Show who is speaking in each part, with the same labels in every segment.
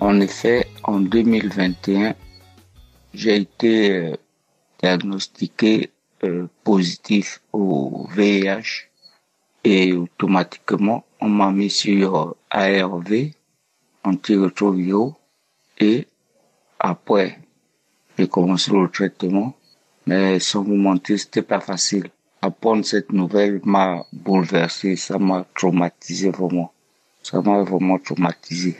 Speaker 1: En effet, en 2021, j'ai été diagnostiqué positif au VIH et automatiquement, on m'a mis sur ARV, antirétroviraux, et après, j'ai commencé le traitement, mais sans vous mentir, c'était pas facile. Apprendre cette nouvelle m'a bouleversé, ça m'a traumatisé vraiment. Ça m'a vraiment traumatisé.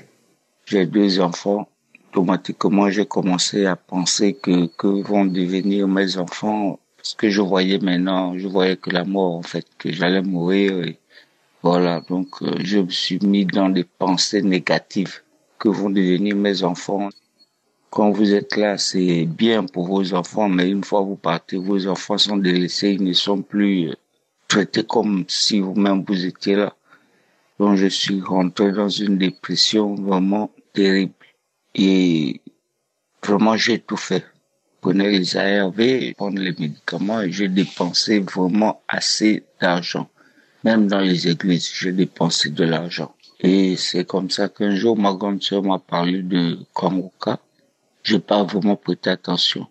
Speaker 1: J'ai deux enfants. Automatiquement, j'ai commencé à penser que vont devenir mes enfants. Parce que je voyais maintenant, je voyais que la mort, en fait, que j'allais mourir. Et voilà. Donc, je me suis mis dans des pensées négatives. Que vont devenir mes enfants? Quand vous êtes là, c'est bien pour vos enfants, mais une fois vous partez, vos enfants sont délaissés, ils ne sont plus traités comme si vous-même vous étiez là. Donc, je suis rentré dans une dépression vraiment terrible. Et vraiment, j'ai tout fait. Je prenais les ARV, prendre les médicaments et j'ai dépensé vraiment assez d'argent. Même dans les églises, j'ai dépensé de l'argent. Et c'est comme ça qu'un jour, ma grande sœur m'a parlé de Kangoka. J'ai pas vraiment prêté attention.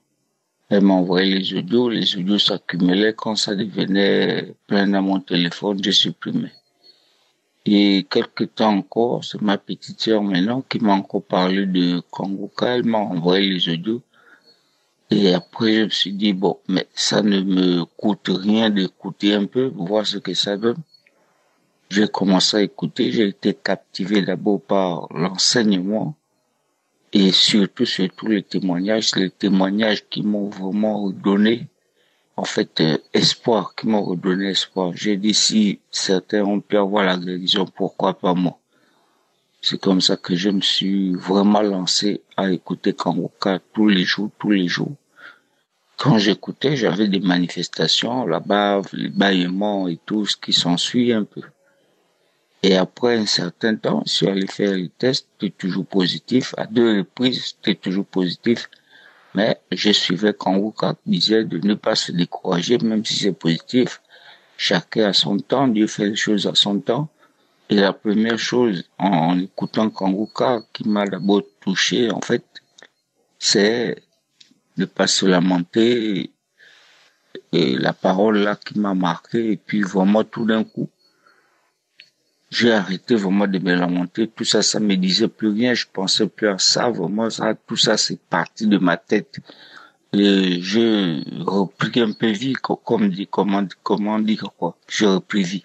Speaker 1: Elle m'a envoyé les audios s'accumulaient. Quand ça devenait plein dans mon téléphone, je supprimais. Et quelque temps encore, c'est ma petite sœur maintenant qui m'a encore parlé de Kangoka. Elle m'a envoyé les audios. Et après, je me suis dit, bon, mais ça ne me coûte rien d'écouter un peu, voir ce que ça donne. J'ai commencé à écouter, j'ai été captivé d'abord par l'enseignement et surtout les témoignages qui m'ont vraiment redonné, en fait, espoir, qui m'ont redonné espoir. J'ai dit, si certains ont pu avoir la guérison, pourquoi pas moi? C'est comme ça que je me suis vraiment lancé à écouter Kangoka tous les jours, tous les jours. Quand j'écoutais, j'avais des manifestations, la bave, les bâillements et tout ce qui s'ensuit un peu. Et après un certain temps, je suis allé faire le test, c'était toujours positif. À deux reprises, c'était toujours positif. Mais je suivais Kangoka qui disait de ne pas se décourager, même si c'est positif. Chacun a son temps, Dieu fait les choses à son temps. Et la première chose, en écoutant Kangoka, qui m'a d'abord touché, en fait, c'est ne pas se lamenter. Et la parole là qui m'a marqué, et puis vraiment tout d'un coup, j'ai arrêté vraiment de me lamenter. Tout ça, ça me disait plus rien. Je pensais plus à ça. Vraiment, ça, tout ça, c'est parti de ma tête. Et j'ai repris un peu vie, comment dire quoi. J'ai repris vie.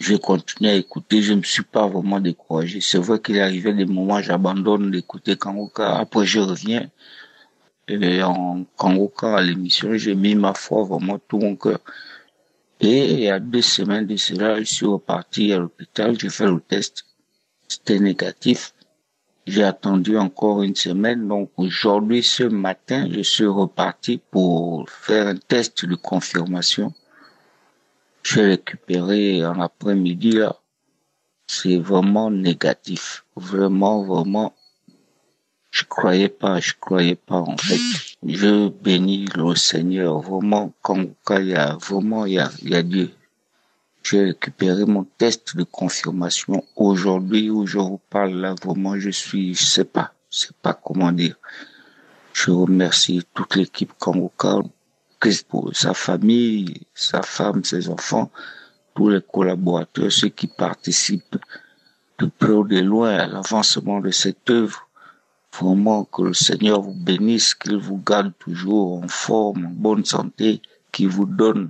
Speaker 1: J'ai continué à écouter. Je me suis pas vraiment découragé. C'est vrai qu'il arrivait des moments, j'abandonne d'écouter Kangoka. Après, je reviens. Et en Kangoka, à l'émission, j'ai mis ma foi, vraiment tout mon cœur. Et il y a 2 semaines de cela, je suis reparti à l'hôpital, j'ai fait le test. C'était négatif. J'ai attendu encore une semaine. Donc aujourd'hui, ce matin, je suis reparti pour faire un test de confirmation. J'ai récupéré en après-midi là. C'est vraiment négatif. Vraiment, vraiment. Je croyais pas en fait. Je bénis le Seigneur. Vraiment, quand il y a Dieu. J'ai récupéré mon test de confirmation aujourd'hui où je vous parle là. Vraiment, je sais pas comment dire. Je remercie toute l'équipe Kangoka, Christ pour sa famille, sa femme, ses enfants, tous les collaborateurs, ceux qui participent de près ou de loin à l'avancement de cette œuvre. Vraiment que le Seigneur vous bénisse, qu'il vous garde toujours en forme, en bonne santé, qu'il vous donne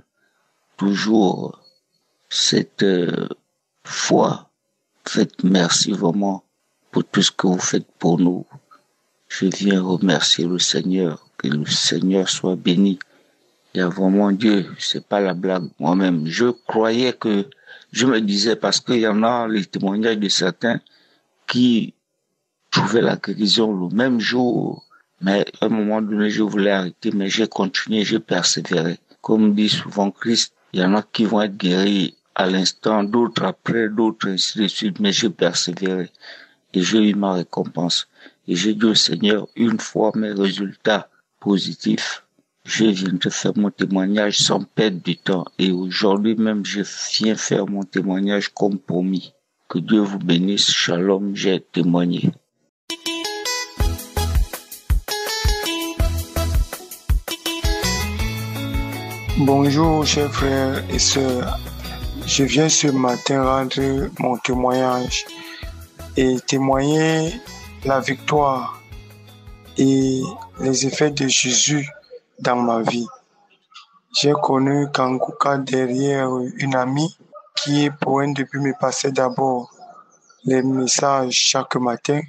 Speaker 1: toujours cette foi. Faites merci vraiment pour tout ce que vous faites pour nous. Je viens remercier le Seigneur, que le Seigneur soit béni. Il y a vraiment Dieu, c'est pas la blague. Moi-même, je me disais parce qu'il y en a les témoignages de certains qui trouvaient la guérison le même jour, mais à un moment donné, je voulais arrêter, mais j'ai continué, j'ai persévéré. Comme dit souvent Christ, il y en a qui vont être guéris à l'instant, d'autres après, d'autres ainsi de suite, mais j'ai persévéré. Et j'ai eu ma récompense. Et j'ai dit au Seigneur, une fois mes résultats positifs, je viendrai faire mon témoignage sans perdre du temps. Et aujourd'hui même, je viens faire mon témoignage comme promis. Que Dieu vous bénisse. Shalom, j'ai témoigné.
Speaker 2: Bonjour, chers frères et sœurs. Je viens ce matin rendre mon témoignage et témoigner la victoire et les effets de Jésus dans ma vie. J'ai connu Kanguka derrière une amie qui, pour un début, me passait d'abord les messages chaque matin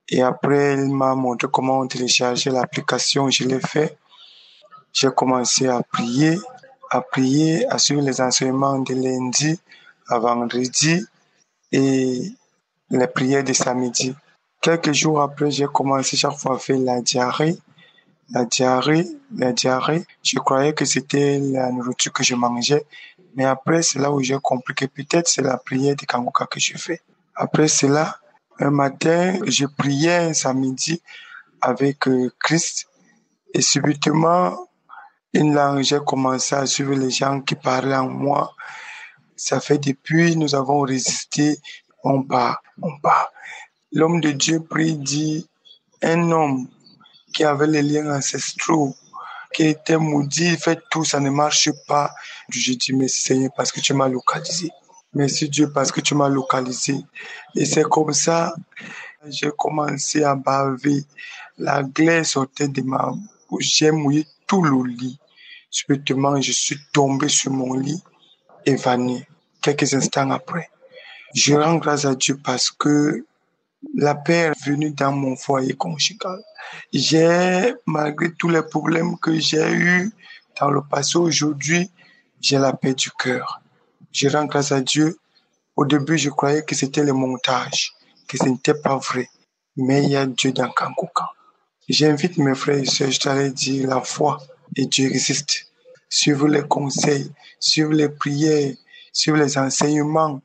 Speaker 2: et après, elle m'a montré comment télécharger l'application. Je l'ai fait. J'ai commencé à prier, à suivre les enseignements de lundi à vendredi et les prières de samedi. Quelques jours après, j'ai commencé chaque fois à faire la diarrhée. Je croyais que c'était la nourriture que je mangeais, mais après, c'est là où j'ai compris que peut-être c'est la prière de Kanguka que je fais. Après cela, un matin, je priais un samedi avec Christ et subitement, une langue, j'ai commencé à suivre les gens qui parlaient en moi. Ça fait depuis, nous avons résisté, on part. L'homme de Dieu prie, dit, un homme qui avait les liens ancestraux, qui était maudit, fait tout, ça ne marche pas. Je dis, merci Seigneur, parce que tu m'as localisé. Merci Dieu, parce que tu m'as localisé. Et c'est comme ça, j'ai commencé à baver. La glace sortait de ma bouche, j'ai mouillé tout le lit. Subitement, je suis tombé sur mon lit, évanoui. Quelques instants après, je rends grâce à Dieu parce que la paix est venue dans mon foyer conjugal. Malgré tous les problèmes que j'ai eus dans le passé, aujourd'hui, j'ai la paix du cœur. Je rends grâce à Dieu. Au début, je croyais que c'était le montage, que ce n'était pas vrai. Mais il y a Dieu dans Kanguka. J'invite mes frères et sœurs, je t'allais dire, la foi et Dieu résiste. Suivre les conseils, suivre les prières, suivre les enseignements,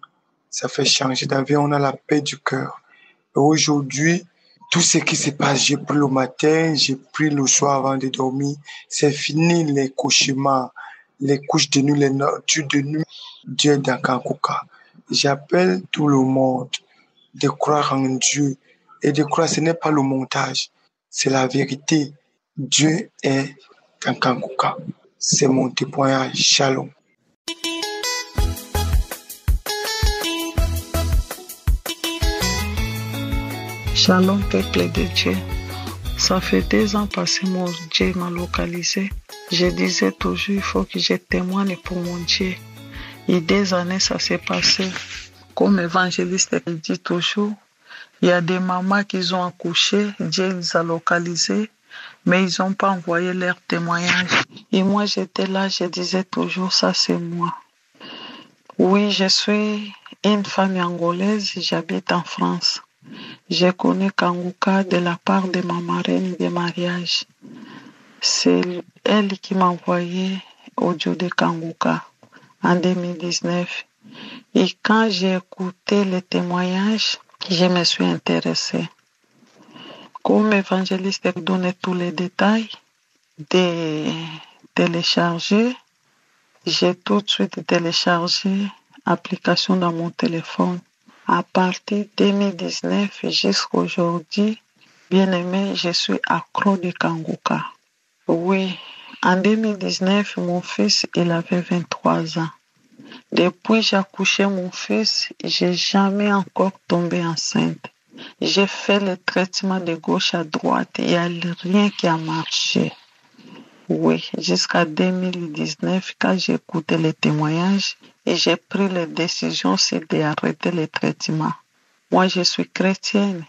Speaker 2: ça fait changer d'avis. On a la paix du cœur. Et aujourd'hui, tout ce qui se passe, j'ai pris le matin, j'ai pris le soir avant de dormir. C'est fini les cauchemars, les couches de nuit, les nocturnes de nuit. Dieu est dans Kanguka. J'appelle tout le monde de croire en Dieu et de croire, ce n'est pas le montage, c'est la vérité. Dieu est dans Kanguka. C'est mon témoignage. Shalom.
Speaker 3: Shalom, peuple de Dieu. Ça fait 2 ans passés, mon Dieu m'a localisé. Je disais toujours, il faut que je témoigne pour mon Dieu. Et 2 années, ça s'est passé. Comme évangéliste, il dit toujours, il y a des mamans qui ont accouché, Dieu les a localisées, mais ils n'ont pas envoyé leur témoignage. Et moi, j'étais là, je disais toujours, ça c'est moi. Oui, je suis une femme angolaise, j'habite en France. J'ai connu Kanguka de la part de ma marraine de mariage. C'est elle qui m'a envoyé audio de Kanguka en 2019. Et quand j'ai écouté les témoignages, je me suis intéressée. Comme évangéliste donnait tous les détails de télécharger, j'ai tout de suite téléchargé l'application dans mon téléphone. À partir de 2019 jusqu'à aujourd'hui, bien aimé, je suis accro de Kanguka. Oui, en 2019, mon fils, il avait 23 ans. Depuis que j'ai accouché mon fils, j'ai jamais encore tombé enceinte. J'ai fait le traitement de gauche à droite, il n'y a rien qui a marché. Oui, jusqu'à 2019, quand j'ai écouté les témoignages, et j'ai pris la décision, c'est d'arrêter le traitement. Moi, je suis chrétienne.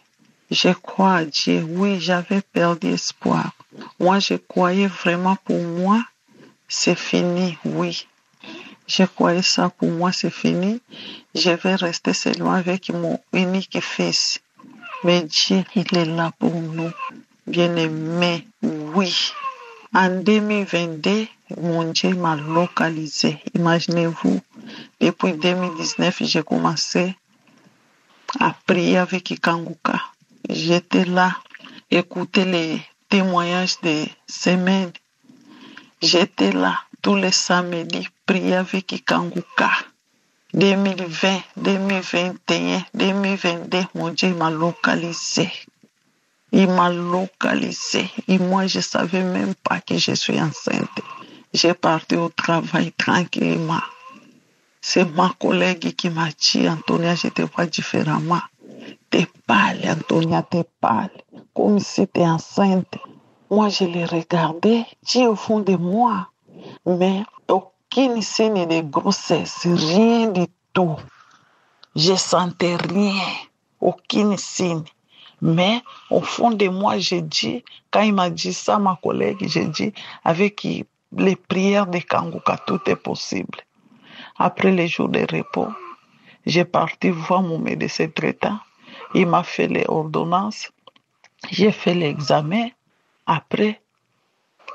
Speaker 3: Je crois à Dieu. Oui, j'avais perdu espoir. Moi, je croyais vraiment pour moi, c'est fini. Oui, je croyais ça pour moi, c'est fini. Je vais rester seulement avec mon unique fils. Mais Dieu, il est là pour nous. Bien-aimé, oui. En 2022, mon Dieu m'a localisé. Imaginez-vous, depuis 2019, j'ai commencé à prier avec Kanguka. J'étais là, écouter les témoignages des semaines. J'étais là tous les samedis, prier avec Kanguka. 2020, 2021, 2022, mon Dieu m'a localisé. Il m'a localisé. Et moi, je ne savais même pas que je suis enceinte. J'ai parti au travail tranquillement. C'est ma collègue qui m'a dit, Antonia, je te vois différemment. T'es pâle, Antonia, t'es pâle. Comme si t'es enceinte. Moi, je l'ai regardé, j'ai au fond de moi. Mais aucun signe de grossesse, rien du tout. Je sentais rien, aucun signe. Mais au fond de moi, j'ai dit, quand il m'a dit ça, ma collègue, j'ai dit, avec les prières de Kanguka, tout est possible. Après les jours de repos, j'ai parti voir mon médecin traitant. Il m'a fait les ordonnances. J'ai fait l'examen. Après,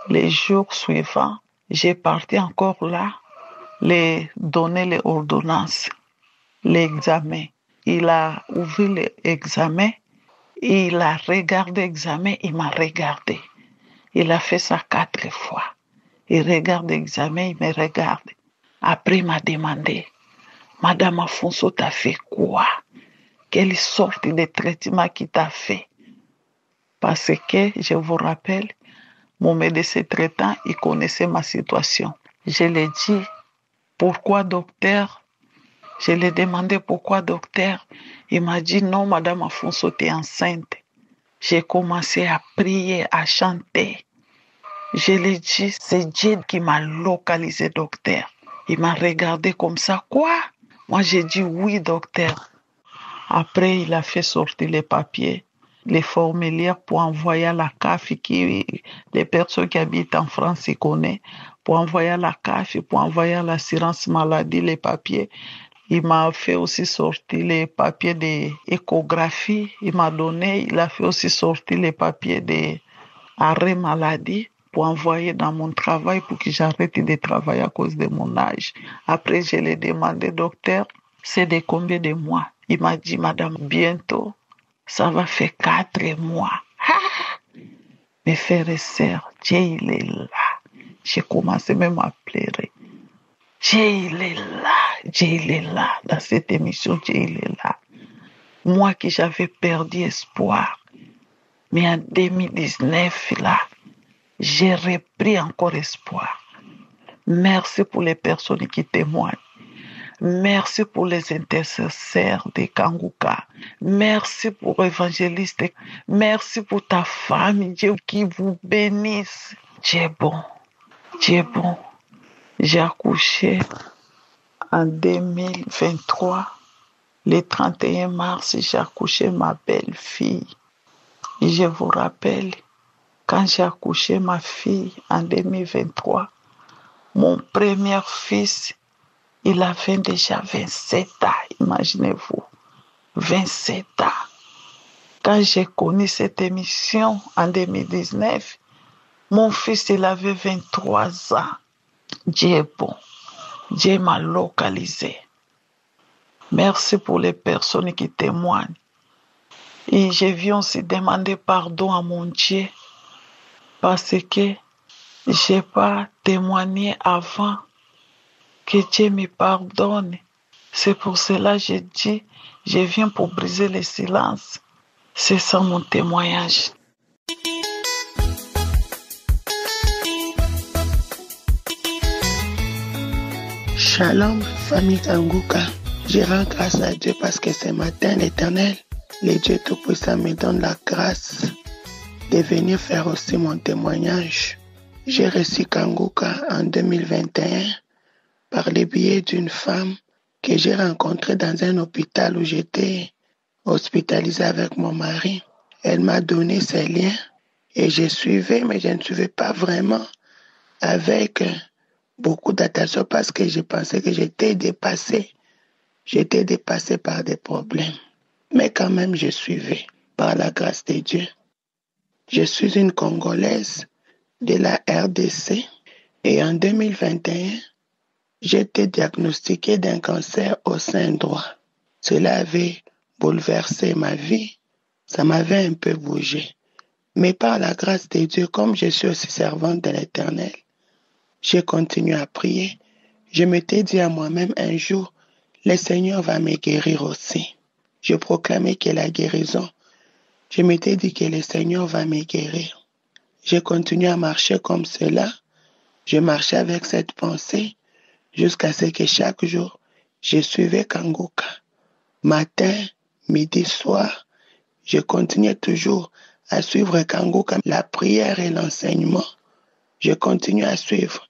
Speaker 3: les jours suivants, j'ai parti encore là, les donner les ordonnances, l'examen. Il a ouvert l'examen, il a regardé l'examen, il m'a regardé. Il a fait ça 4 fois. Il regarde l'examen, il me regarde. Après, il m'a demandé, Madame Afonso, t'as fait quoi? Quelle sorte de traitement qu'il t'a fait? Parce que, je vous rappelle, mon médecin traitant, il connaissait ma situation. Je lui ai dit, pourquoi docteur? Je lui ai demandé pourquoi docteur. Il m'a dit, non, Madame Afonso, t'es enceinte. J'ai commencé à prier, à chanter. Je lui ai dit, c'est Dieu qui m'a localisé, docteur. Il m'a regardé comme ça, quoi? Moi, j'ai dit, oui, docteur. Après, il a fait sortir les papiers, les formulaires pour envoyer à la CAF, les personnes qui habitent en France, ils connaissent, pour envoyer à la CAF, pour envoyer à l'assurance maladie les papiers. Il m'a fait aussi sortir les papiers d'échographie. Il a fait aussi sortir les papiers d'arrêt maladie pour envoyer dans mon travail pour que j'arrête de travailler à cause de mon âge. Après, je lui ai demandé, docteur, c'est de combien de mois? Il m'a dit, madame, bientôt, ça va faire 4 mois. Ah! Mes frères et sœurs, Dieu, il est là. J'ai commencé même à pleurer. Dieu, il est là. Dieu, il est là. Dans cette émission, Dieu, il est là. Moi qui j'avais perdu espoir. Mais en 2019, là, j'ai repris encore espoir. Merci pour les personnes qui témoignent. Merci pour les intercesseurs de Kanguka. Merci pour l'évangéliste. Merci pour ta famille. Dieu qui vous bénisse. Dieu est bon. Dieu est bon. J'ai accouché en 2023. Le 31 mars, j'ai accouché ma belle-fille. Et je vous rappelle, quand j'ai accouché ma fille en 2023, mon premier fils, il avait déjà 27 ans, imaginez-vous. 27 ans. Quand j'ai connu cette émission en 2019, mon fils, il avait 23 ans. Dieu est bon. Dieu m'a localisé. Merci pour les personnes qui témoignent. Et je viens aussi demander pardon à mon Dieu parce que je n'ai pas témoigné avant. Que Dieu me pardonne. C'est pour cela que je dis, je viens pour briser le silence. C'est ça mon témoignage.
Speaker 4: Shalom, famille Kanguka. Je rends grâce à Dieu parce que ce matin, l'Éternel, le Dieu Tout-Puissant, me donne la grâce de venir faire aussi mon témoignage. J'ai reçu Kanguka en 2021 par le biais d'une femme que j'ai rencontrée dans un hôpital où j'étais hospitalisé avec mon mari. Elle m'a donné ses liens et je suivais, mais je ne suivais pas vraiment avec beaucoup d'attention parce que je pensais que j'étais dépassé. J'étais dépassé par des problèmes. Mais quand même, je suivais par la grâce de Dieu. Je suis une Congolaise de la RDC et en 2021, j'ai été diagnostiqué d'un cancer au sein droit. Cela avait bouleversé ma vie. Ça m'avait un peu bougé. Mais par la grâce de Dieu, comme je suis aussi servante de l'Éternel, j'ai continué à prier. Je m'étais dit à moi-même un jour, le Seigneur va me guérir aussi. Je proclamais que la guérison. Je m'étais dit que le Seigneur va me guérir. J'ai continué à marcher comme cela Je marchais avec cette pensée jusqu'à ce que chaque jour, je suivais Kanguka. Matin, midi, soir, je continuais toujours à suivre Kanguka, la prière et l'enseignement. Je continuais à suivre.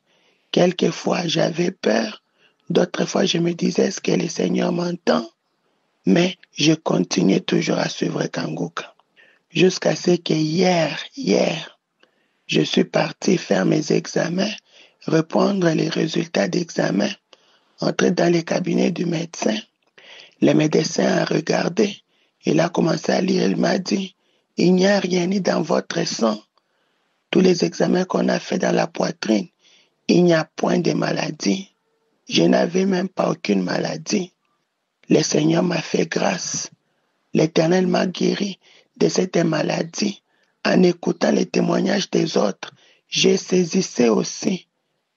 Speaker 4: Quelquefois, j'avais peur. D'autres fois, je me disais, est-ce que le Seigneur m'entend? Mais je continuais toujours à suivre Kanguka. Jusqu'à ce que hier, je suis parti faire mes examens, répondre les résultats d'examen, entrer dans le cabinet du médecin. Le médecin a regardé, il a commencé à lire, il m'a dit, il n'y a rien ni dans votre sang. Tous les examens qu'on a fait dans la poitrine, il n'y a point de maladie. Je n'avais même pas aucune maladie. Le Seigneur m'a fait grâce. L'Éternel m'a guéri de cette maladie. En écoutant les témoignages des autres, j'ai saisissé aussi.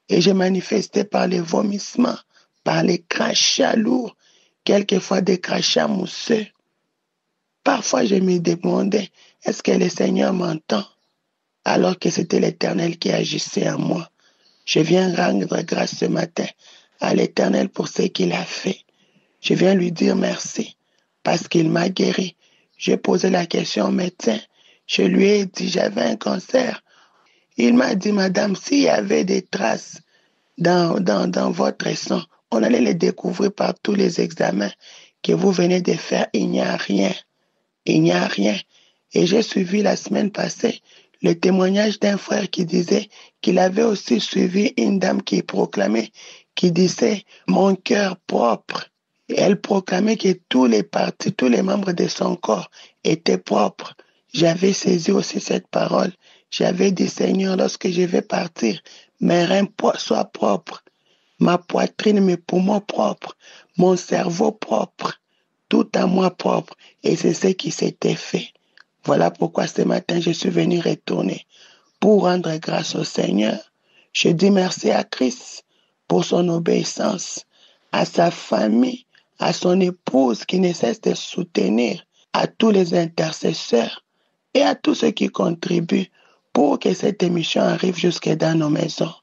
Speaker 4: Et j'ai manifesté par les vomissements, par les crachats lourds, quelquefois des crachats mousseux. Parfois, je me demandais, est-ce que le Seigneur m'entend? Alors que c'était l'Éternel qui agissait en moi. Je viens rendre grâce ce matin à l'Éternel pour ce qu'il a fait. Je viens lui dire merci parce qu'il m'a guéri. J'ai posé la question au médecin. Je lui ai dit, j'avais un cancer. Il m'a dit, madame, s'il y avait des traces dans votre sang, on allait les découvrir par tous les examens que vous venez de faire. Il n'y a rien. Il n'y a rien. Et j'ai suivi la semaine passée le témoignage d'un frère qui disait qu'il avait aussi suivi une dame qui proclamait, qui disait « mon cœur propre ». Et elle proclamait que tous les parties, tous les membres de son corps étaient propres. J'avais saisi aussi cette parole. J'avais dit « Seigneur, lorsque je vais partir, mes reins soient propres, ma poitrine, mes poumons propres, mon cerveau propre, tout à moi propre. » Et c'est ce qui s'était fait. Voilà pourquoi ce matin, je suis venu retourner pour rendre grâce au Seigneur. Je dis merci à Christ pour son obéissance, à sa famille, à son épouse qui ne cesse de soutenir, à tous les intercesseurs et à tous ceux qui contribuent pour que cette émission arrive jusque dans nos maisons.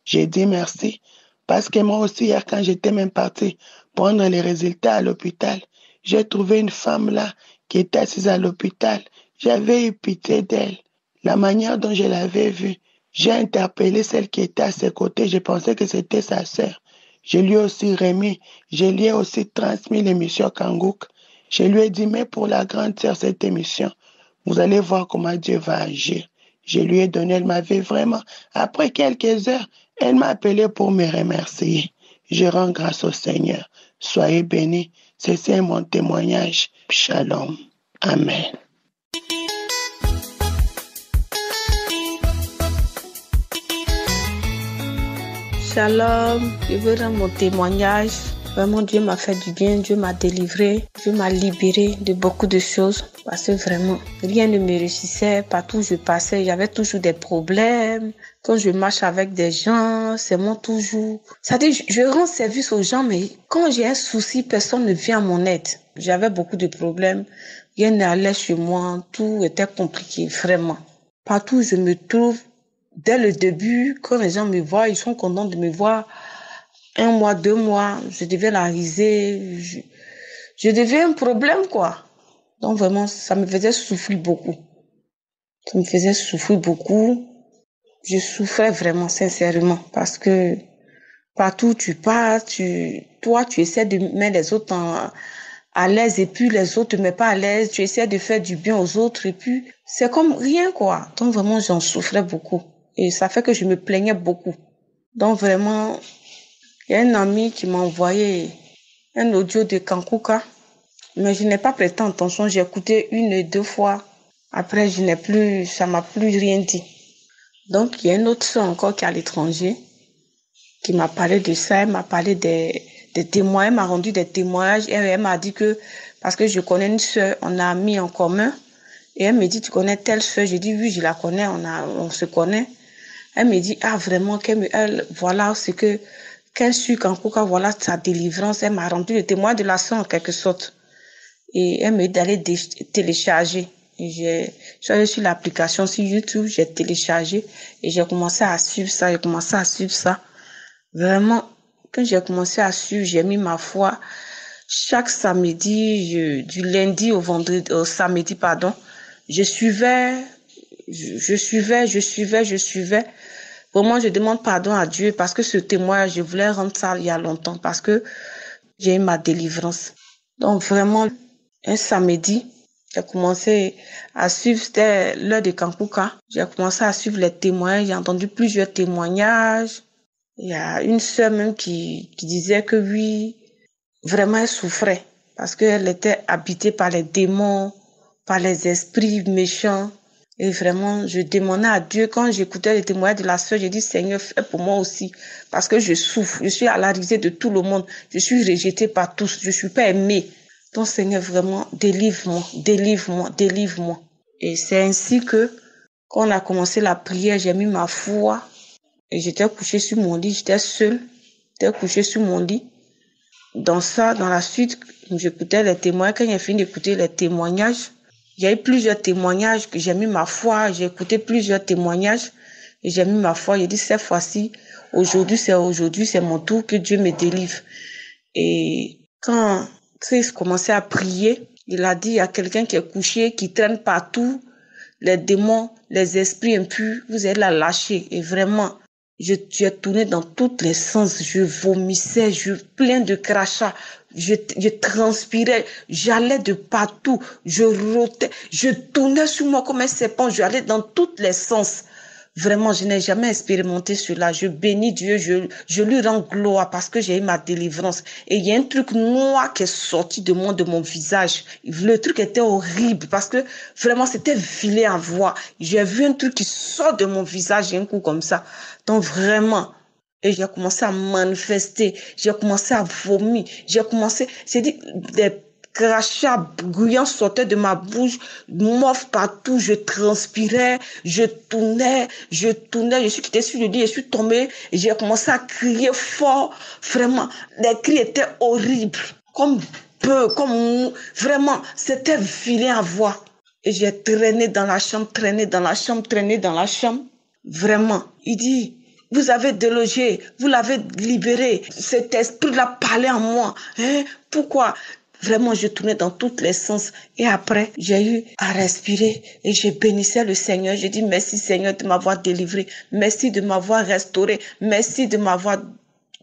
Speaker 4: Je dis merci parce que moi aussi, hier, quand j'étais même parti prendre les résultats à l'hôpital, j'ai trouvé une femme là qui était assise à l'hôpital. J'avais eu pitié d'elle. La manière dont je l'avais vue, j'ai interpellé celle qui était à ses côtés. Je pensais que c'était sa sœur. Je lui ai aussi remis, je lui ai aussi transmis l'émission Kangouk. Je lui ai dit, mais pour la grande sœur, cette émission, vous allez voir comment Dieu va agir. Je lui ai donné, elle m'avait vraiment, après quelques heures, elle m'a appelé pour me remercier. Je rends grâce au Seigneur. Soyez bénis. C'est mon témoignage. Shalom. Amen.
Speaker 3: Shalom, je veux rendre mon témoignage. Vraiment, Dieu m'a fait du bien, Dieu m'a délivré, Dieu m'a libéré de beaucoup de choses. Parce que vraiment, rien ne me réussissait. Partout où je passais, j'avais toujours des problèmes. Quand je marche avec des gens, c'est moi toujours. C'est-à-dire, je rends service aux gens, mais quand j'ai un souci, personne ne vient à mon aide. J'avais beaucoup de problèmes. Rien n'allait chez moi. Tout était compliqué, vraiment. Partout où je me trouve, dès le début, quand les gens me voient, ils sont contents de me voir. 1 mois, 2 mois, je deviens la risée. Je deviens un problème, quoi. Donc vraiment, ça me faisait souffrir beaucoup. Ça me faisait souffrir beaucoup. Je souffrais vraiment, sincèrement, parce que partout où tu pars, toi, tu essaies de mettre les autres à l'aise et puis les autres ne mettent pas à l'aise. Tu essaies de faire du bien aux autres et puis c'est comme rien, quoi. Donc vraiment, j'en souffrais beaucoup. Et ça fait que je me plaignais beaucoup. Donc vraiment, il y a un ami qui m'a envoyé un audio de Kankuka. Mais je n'ai pas prêté attention. J'ai écouté 1 et 2 fois. Après, ça m'a plus rien dit. Donc, il y a une autre soeur encore qui est à l'étranger, qui m'a parlé de ça. Elle m'a parlé des témoins. Elle m'a rendu des témoignages. Et elle m'a dit que, parce que je connais une soeur, on a mis en commun. Et elle me dit, tu connais telle soeur? J'ai dit, oui, je la connais, on se connaît. Elle me dit, ah, vraiment, voilà ce que, qu'elle suit Kankuka, voilà sa délivrance. Elle m'a rendu le témoin de la soeur en quelque sorte. Et elle m'a dit d'aller télécharger. Je suis allée sur l'application sur YouTube, j'ai téléchargé et j'ai commencé à suivre ça. Vraiment, quand j'ai commencé à suivre, j'ai mis ma foi. Chaque samedi, du lundi au samedi, je suivais. Vraiment, je demande pardon à Dieu parce que ce témoignage, je voulais rendre ça il y a longtemps parce que j'ai eu ma délivrance. Donc vraiment, un samedi, j'ai commencé à suivre, c'était l'heure de Kankuka. J'ai commencé à suivre les témoignages, j'ai entendu plusieurs témoignages. Il y a une sœur même qui disait que oui, vraiment elle souffrait parce qu'elle était habitée par les démons, par les esprits méchants. Et vraiment, je demandais à Dieu, quand j'écoutais les témoignages de la sœur, j'ai dit, Seigneur, fais pour moi aussi, parce que je souffre, je suis à la risée de tout le monde, je suis rejetée par tous, je suis pas aimée. Donc Seigneur, vraiment, délivre-moi. Et c'est ainsi que, quand on a commencé la prière, j'ai mis ma foi, et j'étais couchée sur mon lit, j'étais seule, j'étais couchée sur mon lit. Dans la suite, j'écoutais les témoignages, quand j'ai fini d'écouter les témoignages, il y a eu plusieurs témoignages que j'ai mis ma foi, j'ai écouté plusieurs témoignages et j'ai mis ma foi. J'ai dit cette fois-ci, aujourd'hui, c'est mon tour que Dieu me délivre. Et quand Christ commençait à prier, il a dit, il y a quelqu'un qui est couché, qui traîne partout, les démons, les esprits impurs, vous allez la lâcher. Et vraiment, j'ai tourné dans tous les sens, je vomissais, plein de crachats. Je transpirais, j'allais de partout, je rotais, je tournais sur moi comme un serpent, j'allais dans tous les sens. Vraiment, je n'ai jamais expérimenté cela. Je bénis Dieu, je lui rends gloire parce que j'ai eu ma délivrance. Et il y a un truc noir qui est sorti de mon visage. Le truc était horrible parce que vraiment c'était vilain à voir. J'ai vu un truc qui sort de mon visage un coup comme ça. Donc vraiment... Et j'ai commencé à manifester, j'ai commencé à vomir, j'ai dit, des crachats bruyants sortaient de ma bouche, morph partout, je transpirais, je tournais, je suis quittée sur le lit, je suis tombée, et j'ai commencé à crier fort, vraiment, les cris étaient horribles, vraiment, c'était vilain à voir. Et j'ai traîné dans la chambre, vraiment, il dit, vous avez délogé, vous l'avez libéré. Cet esprit-là parlait en moi. Pourquoi? Vraiment, je tournais dans tous les sens. Et après, j'ai eu à respirer et je bénissais le Seigneur. Je dis merci Seigneur de m'avoir délivré. Merci de m'avoir restauré. Merci de m'avoir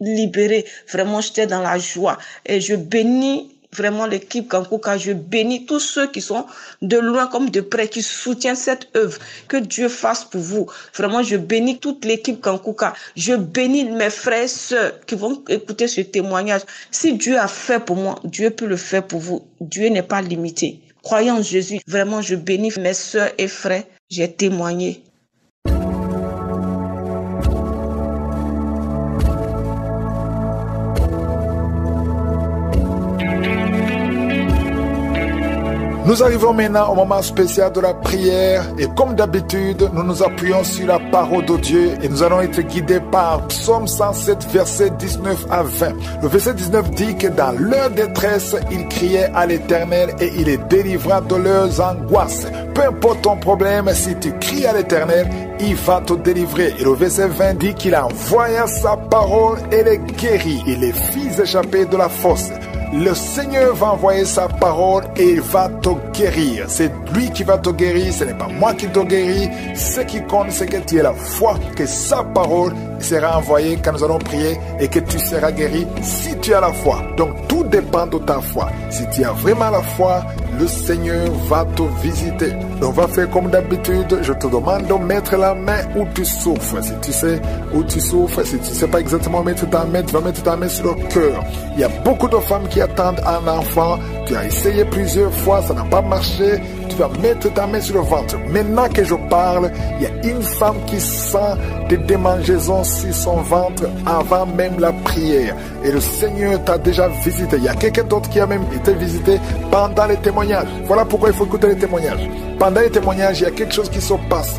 Speaker 3: libéré. Vraiment, j'étais dans la joie. Et je bénis vraiment l'équipe Kankuka, je bénis tous ceux qui sont de loin comme de près, qui soutiennent cette œuvre. Que Dieu fasse pour vous. Vraiment, je bénis toute l'équipe Kankuka. Je bénis mes frères et sœurs qui vont écouter ce témoignage. Si Dieu a fait pour moi, Dieu peut le faire pour vous. Dieu n'est pas limité. Croyant en Jésus, vraiment, je bénis mes sœurs et frères. J'ai témoigné.
Speaker 5: Nous arrivons maintenant au moment spécial de la prière et comme d'habitude, nous nous appuyons sur la parole de Dieu et nous allons être guidés par Psaume 107, verset 19 à 20. Le verset 19 dit que dans leur détresse, ils criaient à l'Éternel et il les délivra de leurs angoisses. Peu importe ton problème, si tu cries à l'Éternel, il va te délivrer. Et le verset 20 dit qu'il envoya sa parole et les guérit. Il les fit échapper de la fosse. Le Seigneur va envoyer sa parole et il va te guérir. C'est lui qui va te guérir, ce n'est pas moi qui te guéris. Ce qui compte, c'est que tu aies la foi, que sa parole sera envoyée quand nous allons prier et que tu seras guéri si tu as la foi. Donc tout dépend de ta foi. Si tu as vraiment la foi, le Seigneur va te visiter. Donc on va faire comme d'habitude. Je te demande de mettre la main où tu souffres. Si tu sais où tu souffres, si tu ne sais pas exactement où mettre ta main, tu vas mettre ta main sur le cœur. Il y a beaucoup de femmes qui attendent un enfant. Tu as essayé plusieurs fois, ça n'a pas marché. Tu vas mettre ta main sur le ventre. Maintenant que je parle, il y a une femme qui sent des démangeaisons sur son ventre avant même la prière. Et le Seigneur t'a déjà visité. Il y a quelqu'un d'autre qui a même été visité pendant les témoignages. Voilà pourquoi il faut écouter les témoignages. Pendant les témoignages, il y a quelque chose qui se passe.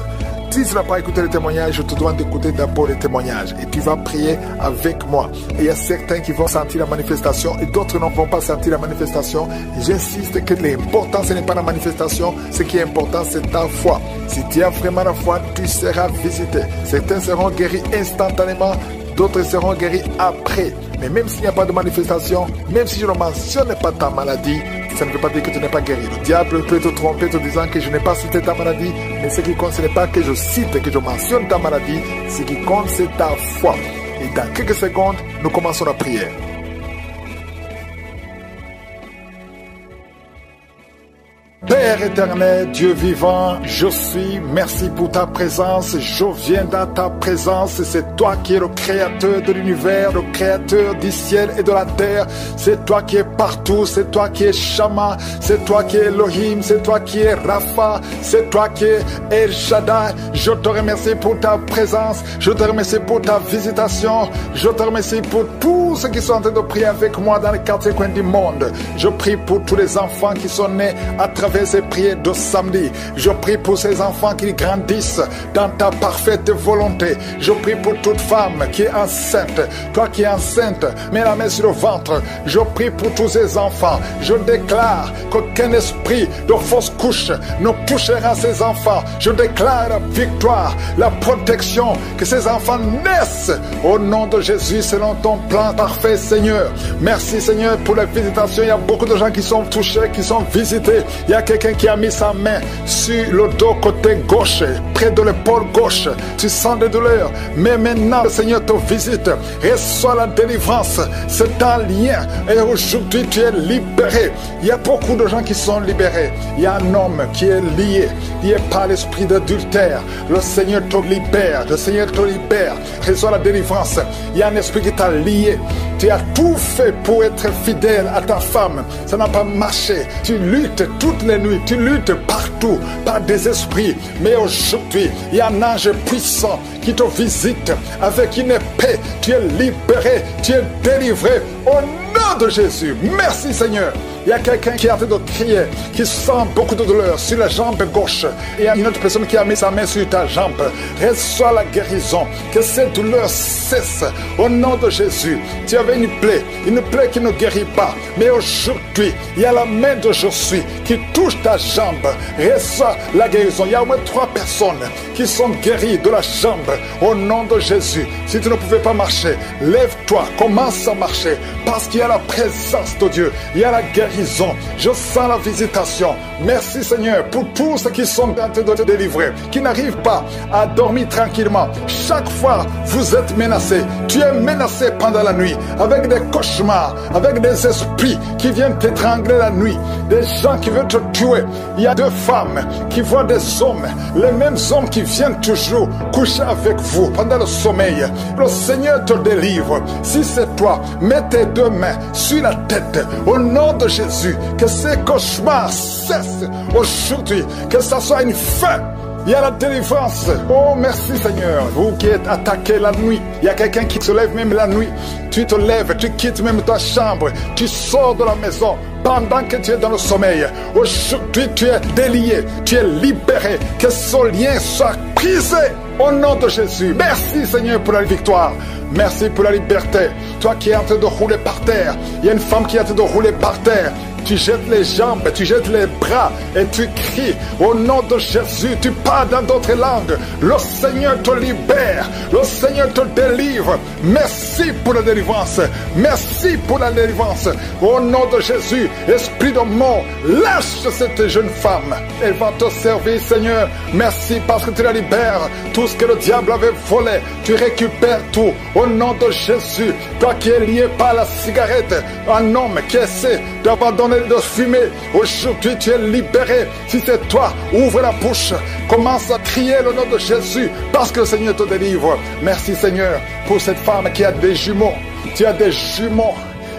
Speaker 5: Si tu n'as pas écouté le témoignage, je te demande d'écouter d'abord le témoignage. Et tu vas prier avec moi. Et il y a certains qui vont sentir la manifestation et d'autres ne vont pas sentir la manifestation. J'insiste que l'important, ce n'est pas la manifestation. Ce qui est important, c'est ta foi. Si tu as vraiment la foi, tu seras visité. Certains seront guéris instantanément. D'autres seront guéris après. Mais même s'il n'y a pas de manifestation, même si je ne mentionne pas ta maladie, ça ne veut pas dire que tu n'es pas guéri. Le diable peut te tromper te disant que je n'ai pas cité ta maladie. Mais ce qui compte, ce n'est pas que je cite, que je mentionne ta maladie. Ce qui compte, c'est ta foi. Et dans quelques secondes, nous commençons la prière. Père éternel, Dieu vivant, je suis, merci pour ta présence, je viens dans ta présence, c'est toi qui es le créateur de l'univers, le créateur du ciel et de la terre, c'est toi qui es partout, c'est toi qui es Shama, c'est toi qui es Elohim, c'est toi qui es Rapha, c'est toi qui es El Shaddai, je te remercie pour ta présence, je te remercie pour ta visitation, je te remercie pour tous ceux qui sont en train de prier avec moi dans les 4 coins du monde, je prie pour tous les enfants qui sont nés à travers ces prières de samedi. Je prie pour ces enfants qui grandissent dans ta parfaite volonté. Je prie pour toute femme qui est enceinte. Toi qui es enceinte, mets la main sur le ventre. Je prie pour tous ces enfants. Je déclare qu'aucun esprit de fausse couche ne touchera ces enfants. Je déclare la victoire, la protection, que ces enfants naissent au nom de Jésus selon ton plan parfait, Seigneur. Merci, Seigneur, pour la visitation. Il y a beaucoup de gens qui sont touchés, qui sont visités. Il y a quelqu'un qui a mis sa main sur le dos côté gauche, près de l'épaule gauche. Tu sens des douleurs, mais maintenant le Seigneur te visite. Reçois la délivrance, c'est un lien. Et aujourd'hui tu es libéré. Il y a beaucoup de gens qui sont libérés. Il y a un homme qui est lié par l'esprit d'adultère. Le Seigneur te libère, le Seigneur te libère. Reçois la délivrance. Il y a un esprit qui t'a lié. Tu as tout fait pour être fidèle à ta femme. Ça n'a pas marché. Tu luttes toutes les nuits. Tu luttes partout par des esprits. Mais aujourd'hui, il y a un ange puissant qui te visite avec une épée. Tu es libéré. Tu es délivré. Au nom de Jésus. Merci Seigneur. Il y a quelqu'un qui est en train de crier, qui sent beaucoup de douleur sur la jambe gauche. Et il y a une autre personne qui a mis sa main sur ta jambe. Reçois la guérison. Que cette douleur cesse au nom de Jésus. Tu avais une plaie qui ne guérit pas. Mais aujourd'hui, il y a la main de Jésus qui touche ta jambe. Reçois la guérison. Il y a au moins 3 personnes qui sont guéries de la jambe au nom de Jésus. Si tu ne pouvais pas marcher, lève-toi, commence à marcher. Parce qu'il y a la présence de Dieu. Il y a la guérison. Je sens la visitation. Merci Seigneur pour tous ceux qui sont en train de te délivrer, qui n'arrivent pas à dormir tranquillement. Chaque fois, vous êtes menacé. Tu es menacé pendant la nuit avec des cauchemars, avec des esprits qui viennent t'étrangler la nuit, des gens qui veulent te tuer. Il y a 2 femmes qui voient des hommes, les mêmes hommes qui viennent toujours coucher avec vous pendant le sommeil. Le Seigneur te délivre. Si c'est toi, mets tes 2 mains sur la tête au nom de Jésus, que ces cauchemars cessent aujourd'hui, que ça soit une fin. Il y a la délivrance. Oh, merci Seigneur. Vous qui êtes attaqués la nuit, il y a quelqu'un qui se lève même la nuit. Tu te lèves, tu quittes même ta chambre, tu sors de la maison pendant que tu es dans le sommeil. Aujourd'hui, tu es délié, tu es libéré. Que ce lien soit brisé au nom de Jésus. Merci Seigneur pour la victoire. Merci pour la liberté. Toi qui es en train de rouler par terre, il y a une femme qui est en train de rouler par terre. Tu jettes les jambes, tu jettes les bras et tu cries au nom de Jésus. Tu parles dans d'autres langues. Le Seigneur te libère. Le Seigneur te délivre. Merci pour la délivrance. Merci pour la délivrance. Au nom de Jésus, esprit de mort, lâche cette jeune femme. Elle va te servir, Seigneur. Merci parce que tu la libères. Tout ce que le diable avait volé, tu récupères tout. Au nom de Jésus, toi qui es lié par la cigarette, un homme qui essaie d'abandonner de fumer, aujourd'hui tu es libéré. Si c'est toi, ouvre la bouche, commence à crier le nom de Jésus, parce que le Seigneur te délivre. Merci Seigneur pour cette femme qui a des jumeaux. Tu as des jumeaux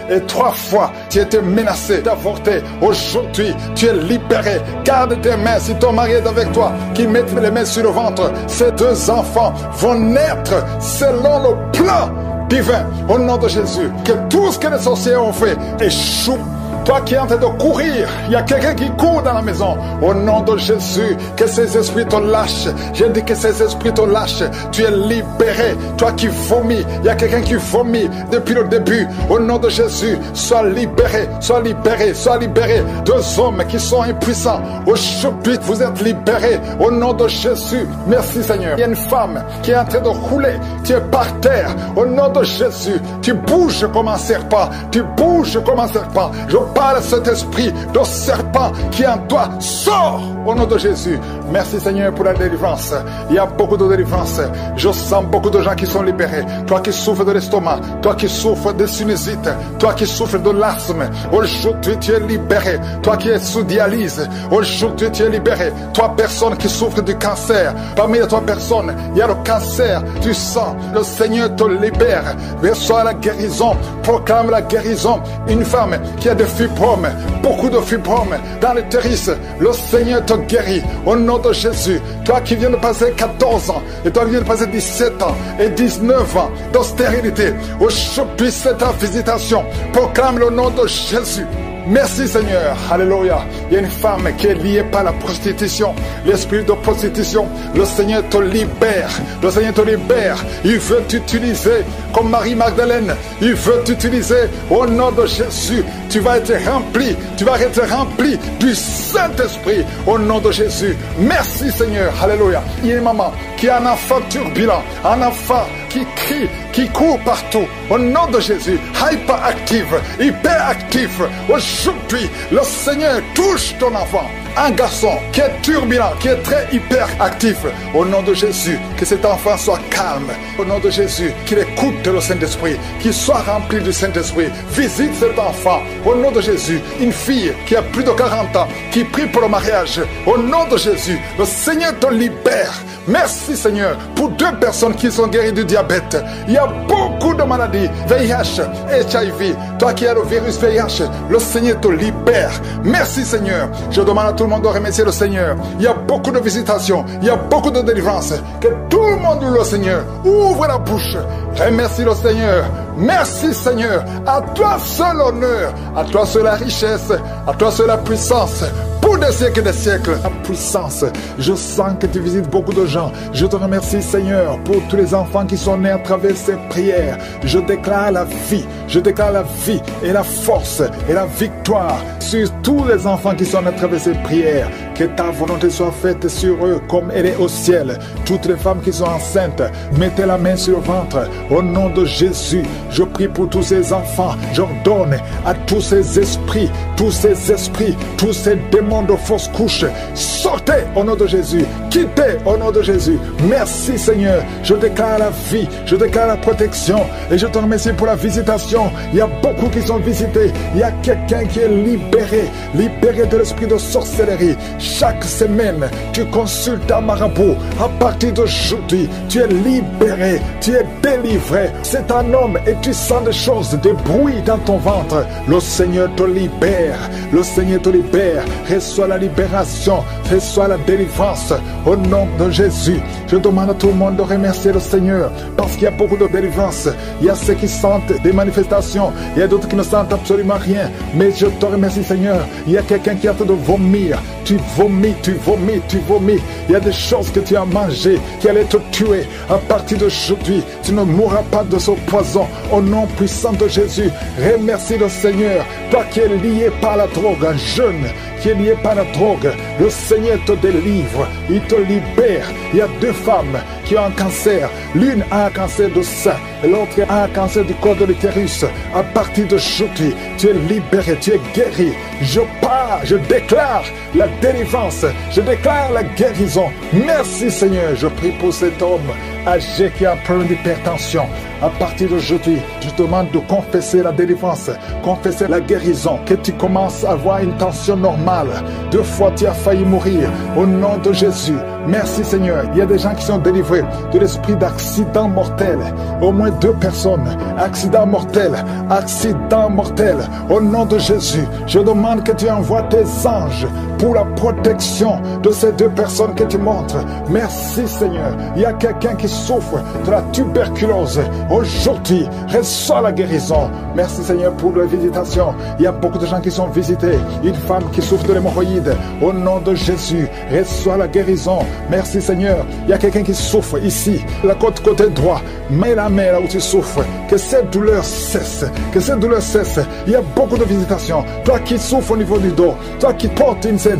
Speaker 5: et 3 fois tu étais menacé d'avorter. Aujourd'hui tu es libéré. Garde tes mains si ton mari est avec toi, qu'il mette les mains sur le ventre. Ces 2 enfants vont naître selon le plan divin au nom de Jésus. Que tout ce que les sorciers ont fait échoue Toi qui es en train de courir, il y a quelqu'un qui court dans la maison. Au nom de Jésus, que ces esprits te lâchent. J'ai dit que ces esprits te lâchent. Tu es libéré. Toi qui vomis, il y a quelqu'un qui vomit depuis le début. Au nom de Jésus, sois libéré, sois libéré, sois libéré. Deux hommes qui sont impuissants. Aujourd'hui, vous êtes libérés. Au nom de Jésus, merci Seigneur. Il y a une femme qui est en train de rouler. Tu es par terre. Au nom de Jésus, tu bouges comme un serpent. Tu bouges comme un serpent. Je parle à cet esprit de serpent qui est en toi. Sors au nom de Jésus. Merci Seigneur pour la délivrance. Il y a beaucoup de délivrance. Je sens beaucoup de gens qui sont libérés. Toi qui souffres de l'estomac, toi qui souffres de sinusite, toi qui souffres de l'asthme, aujourd'hui tu es libéré. Toi qui es sous dialyse, aujourd'hui tu es libéré. Toi personne qui souffre du cancer, parmi les 3 personnes, il y a le cancer du sang. Le Seigneur te libère. Reçois la guérison. Proclame la guérison. Une femme qui a des fibromes, beaucoup de fibromes dans l'utérus, le Seigneur te guérit au nom de Jésus. Toi qui viens de passer 14 ans et toi qui viens de passer 17 ans et 19 ans de stérilité, aujourd'hui c'est ta visitation. Proclame le nom de Jésus. Merci Seigneur, alléluia. Il y a une femme qui est liée par la prostitution, l'esprit de prostitution. Le Seigneur te libère, le Seigneur te libère. Il veut t'utiliser comme Marie-Magdalène. Il veut t'utiliser au nom de Jésus. Tu vas être rempli, tu vas être rempli du Saint-Esprit au nom de Jésus. Merci Seigneur, alléluia. Il y a une maman qui a un enfant turbulent, un enfant qui crie, qui court partout. Au nom de Jésus, hyperactive, hyperactif. Aujourd'hui, le Seigneur touche ton enfant. Un garçon qui est turbulent, qui est très hyperactif. Au nom de Jésus, que cet enfant soit calme. Au nom de Jésus, qu'il écoute le Saint-Esprit, qu'il soit rempli du Saint-Esprit. Visite cet enfant. Au nom de Jésus, une fille qui a plus de 40 ans, qui prie pour le mariage. Au nom de Jésus, le Seigneur te libère. Merci Seigneur pour 2 personnes qui sont guéries du diabète. Il y a beaucoup de maladies, VIH, HIV. Toi qui as le virus VIH, le Seigneur te libère. Merci Seigneur. Je demande à tout le monde de remercier le Seigneur. Il y a beaucoup de visitations, il y a beaucoup de délivrances. Que tout le monde loue le Seigneur. Ouvre la bouche. Remercie le Seigneur. Merci Seigneur. À toi seul l'honneur, à toi seule la richesse, à toi seule la puissance. Pour des siècles et des siècles, la puissance. Je sens que tu visites beaucoup de gens. Je te remercie Seigneur pour tous les enfants qui sont nés à travers ces prières. Je déclare la vie. Je déclare la vie et la force et la victoire sur tous les enfants qui sont nés à travers ces prières. Que ta volonté soit faite sur eux comme elle est au ciel. Toutes les femmes qui sont enceintes, mettez la main sur le ventre. Au nom de Jésus, je prie pour tous ces enfants. J'ordonne à tous ces esprits, tous ces démons de fausse couche, sortez au nom de Jésus, quittez au nom de Jésus. Merci Seigneur, je déclare la vie, je déclare la protection et je te remercie pour la visitation. Il y a beaucoup qui sont visités, il y a quelqu'un qui est libéré de l'esprit de sorcellerie. Chaque semaine, tu consultes un marabout. À partir d'aujourd'hui, tu es libéré, tu es délivré. C'est un homme et tu sens des choses, des bruits dans ton ventre. Le Seigneur te libère, le Seigneur te libère. Reçois la libération, reçois la délivrance au nom de Jésus. Je demande à tout le monde de remercier le Seigneur parce qu'il y a beaucoup de délivrance. Il y a ceux qui sentent des manifestations, il y a d'autres qui ne sentent absolument rien. Mais je te remercie Seigneur. Il y a quelqu'un qui est en train de vomir. Tu vomis, tu vomis, tu vomis. Il y a des choses que tu as mangées qui allaient te tuer. À partir d'aujourd'hui, tu ne mourras pas de ce poison. Au nom puissant de Jésus, remercie le Seigneur. Toi qui es lié par la drogue, un jeune qui est lié par la drogue, le Seigneur te délivre, il te libère. Il y a 2 femmes qui ont un cancer. L'une a un cancer de sein et l'autre a un cancer du corps de l'utérus. À partir d'aujourd'hui, tu es libéré, tu es guéri. Je pars, je déclare la délivrance, je déclare la guérison. Merci Seigneur, je prie pour cet homme âgé qui a un problème d'hypertension. À partir d'aujourd'hui, je te demande de confesser la délivrance, confesser la guérison, que tu commences à avoir une tension normale. 2 fois tu as failli mourir. Au nom de Jésus, merci Seigneur. Il y a des gens qui sont délivrés de l'esprit d'accident mortel. Au moins 2 personnes. Accident mortel, accident mortel. Au nom de Jésus, je demande que tu envoies tes anges pour la protection de ces deux personnes que tu montres. Merci Seigneur. Il y a quelqu'un qui souffre de la tuberculose. Aujourd'hui, reçois la guérison. Merci Seigneur pour la visitation. Il y a beaucoup de gens qui sont visités. Une femme qui souffre de l'hémorroïde. Au nom de Jésus, reçois la guérison. Merci Seigneur. Il y a quelqu'un qui souffre ici, la côté droit. Mets la main là où tu souffres. Que cette douleur cesse. Que cette douleur cesse. Il y a beaucoup de visitations. Toi qui souffres au niveau du dos. Toi qui portes une ceinture.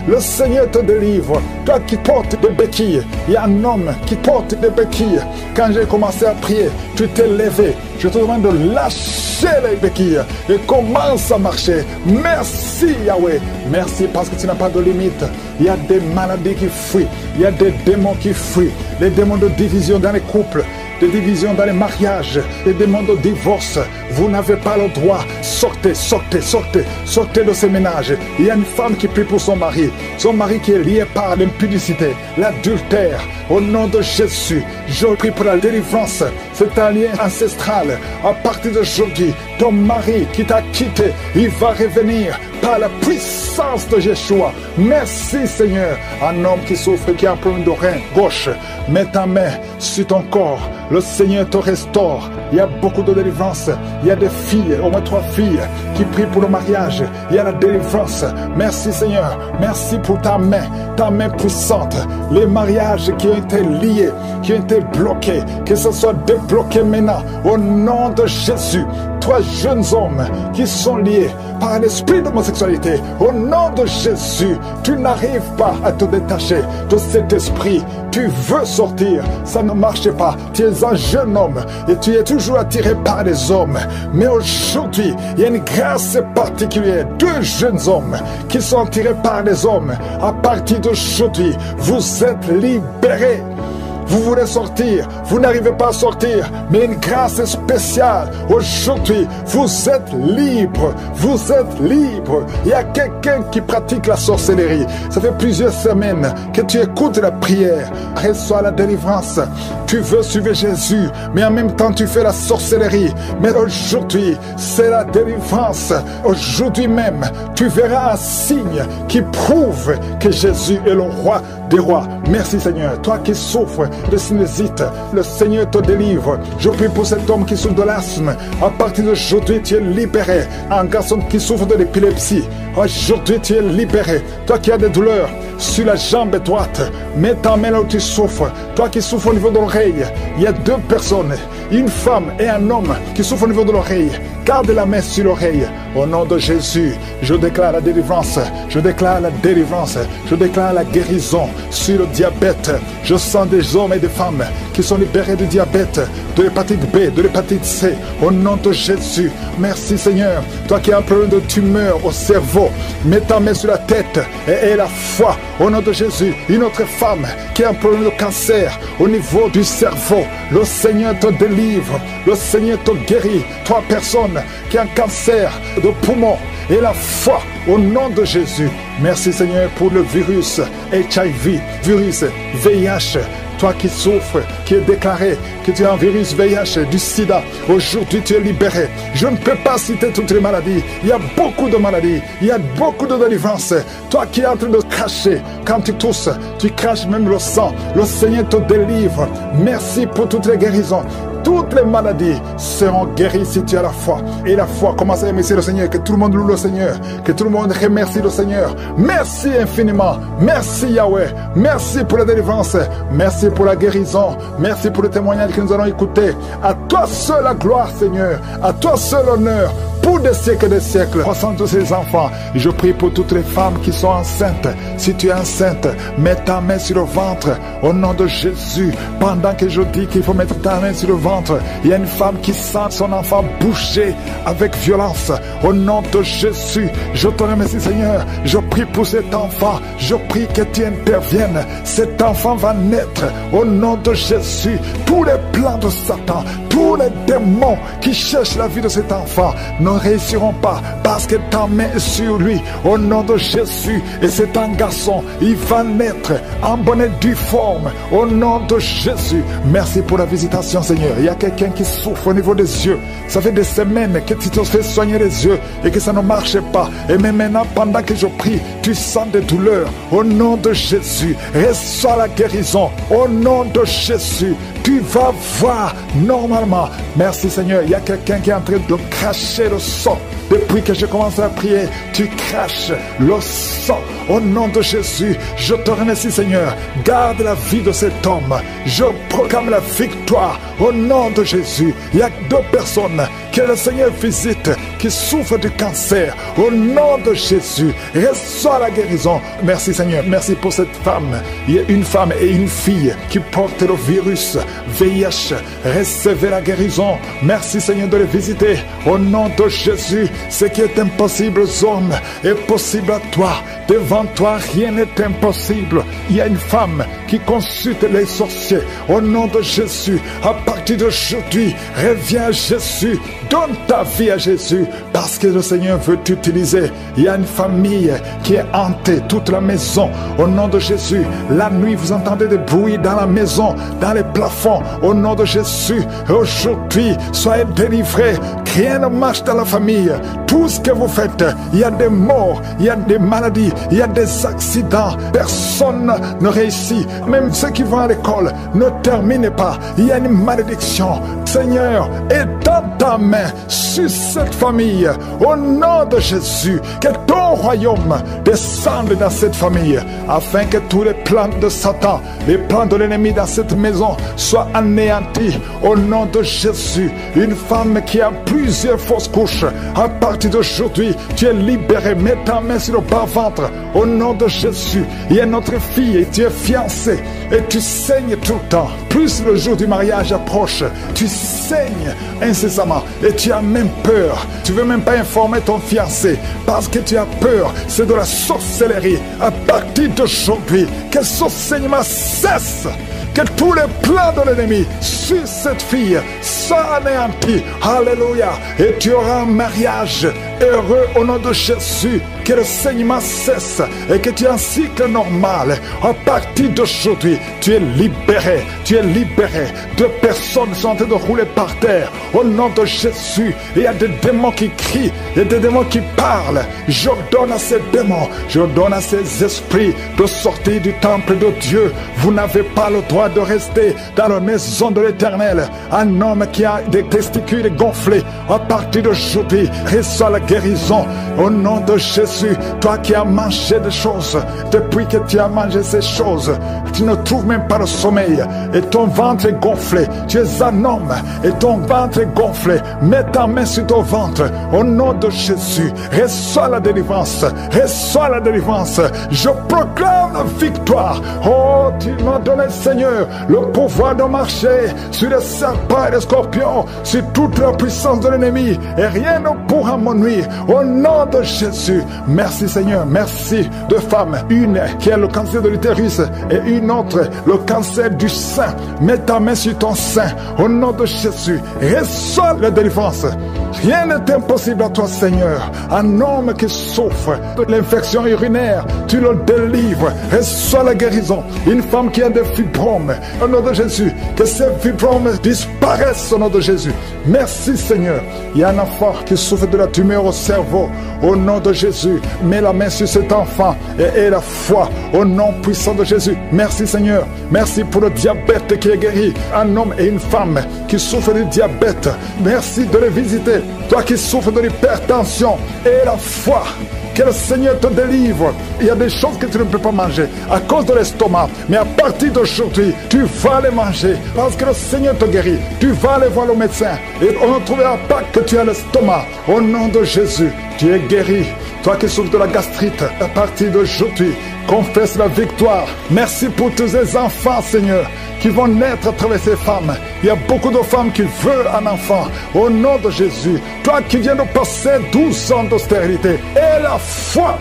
Speaker 5: Le Seigneur te délivre. Toi qui portes des béquilles. Il y a un homme qui porte des béquilles. Quand j'ai commencé à prier, tu t'es levé. Je te demande de lâcher les béquilles et commence à marcher. Merci Yahweh. Merci parce que tu n'as pas de limite. Il y a des maladies qui fuient. Il y a des démons qui fuient. Les démons de division dans les couples. Des divisions dans les mariages, des démons de divorce. Vous n'avez pas le droit. Sortez, sortez, sortez, sortez de ces ménages. Il y a une femme qui prie pour son mari qui est lié par l'impudicité, l'adultère. Au nom de Jésus, je prie pour la délivrance. C'est un lien ancestral. À partir d'aujourd'hui, ton mari qui t'a quitté, il va revenir par la puissance de Yeshua. Merci Seigneur. Un homme qui souffre, qui a un problème de rein gauche, mets ta main sur ton corps. Le Seigneur te restaure. Il y a beaucoup de délivrance. Il y a des filles, au moins 3 filles, qui prient pour le mariage. Il y a la délivrance. Merci Seigneur. Merci pour ta main puissante. Les mariages qui ont été liés, qui ont été bloqués, que ce soit débloqué maintenant. Au nom de Jésus. 3 jeunes hommes qui sont liés par l'esprit d'homosexualité. Au nom de Jésus, tu n'arrives pas à te détacher de cet esprit. Tu veux sortir, ça ne marche pas. Tu es un jeune homme et tu es toujours attiré par les hommes. Mais aujourd'hui, il y a une grâce particulière. 2 jeunes hommes qui sont attirés par les hommes. À partir d'aujourd'hui, vous êtes libérés. Vous voulez sortir, vous n'arrivez pas à sortir, mais une grâce spéciale. Aujourd'hui, vous êtes libre, vous êtes libre. Il y a quelqu'un qui pratique la sorcellerie. Ça fait plusieurs semaines que tu écoutes la prière. Reçois la délivrance. Tu veux suivre Jésus, mais en même temps tu fais la sorcellerie. Mais aujourd'hui, c'est la délivrance. Aujourd'hui même, tu verras un signe qui prouve que Jésus est le roi des rois. Merci Seigneur. Toi qui souffres de sinusite, le Seigneur te délivre. Je prie pour cet homme qui souffre de l'asthme. À partir d'aujourd'hui, tu es libéré. Un garçon qui souffre de l'épilepsie, aujourd'hui tu es libéré. Toi qui as des douleurs sur la jambe droite, mets ta main là où tu souffres. Toi qui souffres au niveau de l'oreille, il y a 2 personnes, une femme et un homme qui souffrent au niveau de l'oreille. Garde la main sur l'oreille. Au nom de Jésus, je déclare la délivrance. Je déclare la délivrance. Je déclare la guérison sur le diabète. Je sens des hommes et des femmes qui sont libérés du diabète, de l'hépatite B, de l'hépatite C. Au nom de Jésus, merci Seigneur. Toi qui as un problème de tumeur au cerveau, mets ta main sur la tête et aie la foi. Au nom de Jésus, une autre femme qui a un problème de cancer au niveau du cerveau, le Seigneur te délivre. Le Seigneur te guérit. 3 personnes qui ont un cancer de poumon et la foi au nom de Jésus. Merci Seigneur pour le virus HIV, virus VIH. Toi qui souffres, qui est déclaré que tu as un virus VIH, du sida, aujourd'hui tu es libéré. Je ne peux pas citer toutes les maladies. Il y a beaucoup de maladies. Il y a beaucoup de délivrances. Toi qui es en train de cracher, quand tu tousses, tu craches même le sang. Le Seigneur te délivre. Merci pour toutes les guérisons. Toutes les maladies seront guéries si tu as la foi. Et la foi, commence à remercier le Seigneur. Que tout le monde loue le Seigneur. Que tout le monde remercie le Seigneur. Merci infiniment. Merci Yahweh. Merci pour la délivrance. Merci pour la guérison. Merci pour le témoignage que nous allons écouter. À toi seul la gloire, Seigneur. À toi seul l'honneur. Pour des siècles et des siècles. Croissant tous ces enfants. Et je prie pour toutes les femmes qui sont enceintes. Si tu es enceinte, mets ta main sur le ventre. Au nom de Jésus. Pendant que je dis qu'il faut mettre ta main sur le ventre, il y a une femme qui sent son enfant bouger avec violence. Au nom de Jésus, je te remercie Seigneur. Je prie pour cet enfant. Je prie que tu interviennes. Cet enfant va naître. Au nom de Jésus, tous les plans de Satan, tous les démons qui cherchent la vie de cet enfant ne réussiront pas parce que ta main est sur lui. Au nom de Jésus, et c'est un garçon, il va naître en bonne et due forme. Au nom de Jésus, merci pour la visitation, Seigneur. Il y a quelqu'un qui souffre au niveau des yeux. Ça fait des semaines que tu te fais soigner les yeux et que ça ne marche pas. Et même maintenant, pendant que je prie, tu sens des douleurs. Au nom de Jésus, reçois la guérison. Au nom de Jésus, tu vas voir normalement. Merci Seigneur. Il y a quelqu'un qui est en train de cracher le sang. Depuis que je commence à prier, tu craches le sang. Au nom de Jésus, je te remercie Seigneur. Garde la vie de cet homme. Je proclame la victoire. Au nom de Jésus, il y a 2 personnes que le Seigneur visite qui souffrent du cancer. Au nom de Jésus, reçois la guérison. Merci Seigneur. Merci pour cette femme. Il y a une femme et une fille qui portent le virus VIH. Recevez la guérison. Merci Seigneur de les visiter. Au nom de Jésus, ce qui est impossible aux hommes est possible à toi. Devant toi, rien n'est impossible. Il y a une femme qui consulte les sorciers. Au nom de Jésus, à partir d'aujourd'hui, reviens à Jésus. Donne ta vie à Jésus parce que le Seigneur veut t'utiliser. Il y a une famille qui est hantée, toute la maison. Au nom de Jésus, la nuit, vous entendez des bruits dans la maison, dans les plafonds. Au nom de Jésus, aujourd'hui, soyez délivrés. Rien ne marche dans la famille. Tout ce que vous faites, il y a des morts, il y a des maladies, il y a des accidents. Personne ne réussit. Même ceux qui vont à l'école ne terminent pas. Il y a une malédiction. Seigneur, étends ta main sur cette famille. Au nom de Jésus, que ton royaume descende dans cette famille, afin que tous les plans de Satan, les plans de l'ennemi dans cette maison soient anéantis. Au nom de Jésus, une femme qui a plusieurs fausses couches, à partir d'aujourd'hui, tu es libéré. Mets ta main sur le bas-ventre. Au nom de Jésus, il y a notre fille et tu es fiancée et tu saignes tout le temps. Plus le jour du mariage approche, tu saignes incessamment et tu as même peur. Tu ne veux même pas informer ton fiancé parce que tu as peur. C'est de la sorcellerie. À partir d'aujourd'hui, que ce saignement cesse. Que tous les plans de l'ennemi sur cette fille soient anéantis. Alléluia. Et tu auras un mariage heureux au nom de Jésus. Que le saignement cesse et que tu aies un cycle normal. À partir d'aujourd'hui, tu es libéré. Tu es libéré. 2 personnes sont en train de rouler par terre. Au nom de Jésus, il y a des démons qui crient. Il y a des démons qui parlent. J'ordonne à ces démons, j'ordonne à ces esprits de sortir du temple de Dieu. Vous n'avez pas le droit de rester dans la maison de l'Éternel. Un homme qui a des testicules gonflés, à partir d'aujourd'hui, reçoit la guérison. Au nom de Jésus, toi qui as mangé des choses, depuis que tu as mangé ces choses, tu ne trouves même pas le sommeil et ton ventre est gonflé. Tu es un homme et ton ventre est gonflé. Mets ta main sur ton ventre. Au nom de Jésus, reçois la délivrance. Reçois la délivrance. Je proclame la victoire. Oh, tu m'as donné, Seigneur, le pouvoir de marcher sur les serpents et les scorpions, sur toute la puissance de l'ennemi, et rien ne pourra me nuire. Au nom de Jésus, merci Seigneur. Merci. 2 femmes, une qui a le cancer de l'utérus et une autre le cancer du sein. Mets ta main sur ton sein. Au nom de Jésus, reçois la délivrance. Rien n'est impossible à toi, Seigneur. Un homme qui souffre de l'infection urinaire, tu le délivres. Reçois la guérison. Une femme qui a des fibromes, au nom de Jésus, que ces fibromes disparaissent au nom de Jésus. Merci, Seigneur. Il y a un enfant qui souffre de la tumeur au cerveau. Au nom de Jésus, mets la main sur cet enfant et aie la foi au nom puissant de Jésus. Merci, Seigneur. Merci pour le diabète qui est guéri. Un homme et une femme qui souffrent du diabète. Merci de les visiter. Toi qui souffres de l'hypertension, aie la foi. Que le Seigneur te délivre. Il y a des choses que tu ne peux pas manger à cause de l'estomac. Mais à partir d'aujourd'hui, tu vas les manger parce que le Seigneur te guérit. Tu vas aller voir le médecin et on ne trouvera pas que tu as l'estomac. Au nom de Jésus, tu es guéri. Toi qui souffres de la gastrite, à partir d'aujourd'hui, confesse la victoire. Merci pour tous ces enfants, Seigneur, qui vont naître à travers ces femmes. Il y a beaucoup de femmes qui veulent un enfant. Au nom de Jésus, toi qui viens de passer 12 ans d'austérité, aie la foi,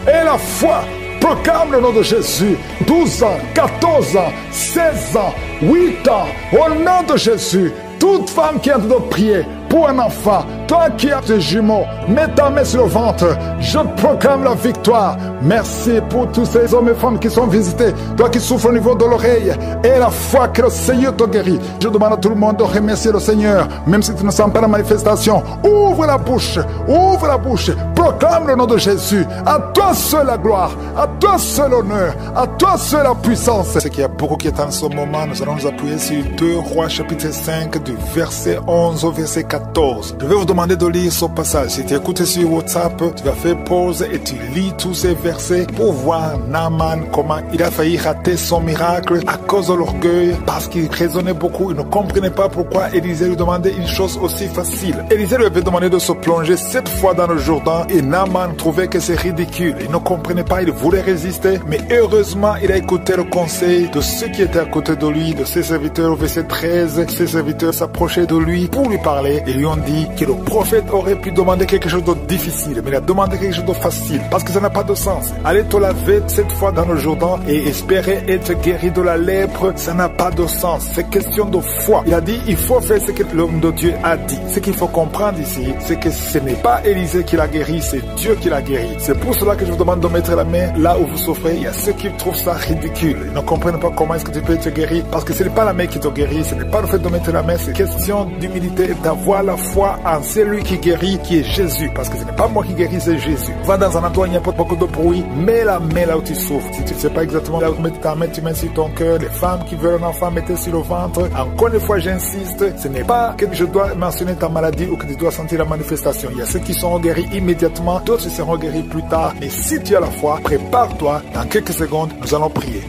Speaker 5: aie la foi. Proclame le nom de Jésus. 12 ans, 14 ans, 16 ans, 8 ans. Au nom de Jésus, toute femme qui est en train de prier, pour un enfant. Toi qui as des jumeaux, mets ta main sur le ventre. Je proclame la victoire. Merci pour tous ces hommes et femmes qui sont visités. Toi qui souffres au niveau de l'oreille et la foi que le Seigneur te guérit. Je demande à tout le monde de remercier le Seigneur. Même si tu ne sens pas la manifestation, ouvre la bouche. Ouvre la bouche. Proclame le nom de Jésus. À toi seul la gloire. À toi seul l'honneur. À toi seul la puissance. C'est qu'il y a beaucoup qui attendent ce moment. Nous allons nous appuyer sur 2 Rois chapitre 5 du verset 11 au verset 14. Je vais vous demander de lire ce passage. Si tu écoutes sur WhatsApp, tu vas faire pause et tu lis tous ces versets pour voir Naaman comment il a failli rater son miracle à cause de l'orgueil, parce qu'il raisonnait beaucoup. Il ne comprenait pas pourquoi Élisée lui demandait une chose aussi facile. Élisée lui avait demandé de se plonger 7 fois dans le Jourdain et Naaman trouvait que c'est ridicule. Il ne comprenait pas, il voulait résister, mais heureusement il a écouté le conseil de ceux qui étaient à côté de lui, de ses serviteurs. Au verset 13, ses serviteurs s'approchaient de lui pour lui parler et lui ont dit que le prophète aurait pu demander quelque chose de difficile, mais il a demandé quelque chose de facile parce que ça n'a pas de sens. Aller te laver 7 fois dans le Jourdain et espérer être guéri de la lèpre, ça n'a pas de sens. C'est question de foi. Il a dit il faut faire ce que l'homme de Dieu a dit. Ce qu'il faut comprendre ici, c'est que ce n'est pas Élisée qui l'a guéri, c'est Dieu qui l'a guéri. C'est pour cela que je vous demande de mettre la main là où vous souffrez. Il y a ceux qui trouvent ça ridicule. Ils ne comprennent pas comment est-ce que tu peux être guéri, parce que ce n'est pas la main qui te guérit, ce n'est pas le fait de mettre la main, c'est question d'humilité, d'avoir la foi en celui qui guérit, qui est Jésus, parce que ce n'est pas moi qui guéris, c'est Jésus. Va dans un endroit où il n'y a pas beaucoup de bruit, mets la main là où tu souffres. Si tu ne sais pas exactement là où mettre ta main, tu mets sur ton cœur. Les femmes qui veulent un enfant, mettez sur le ventre. Encore une fois, j'insiste, ce n'est pas que je dois mentionner ta maladie ou que tu dois sentir la manifestation. Il y a ceux qui seront guéris immédiatement, d'autres seront guéris plus tard. Et si tu as la foi, prépare-toi, dans quelques secondes, nous allons prier.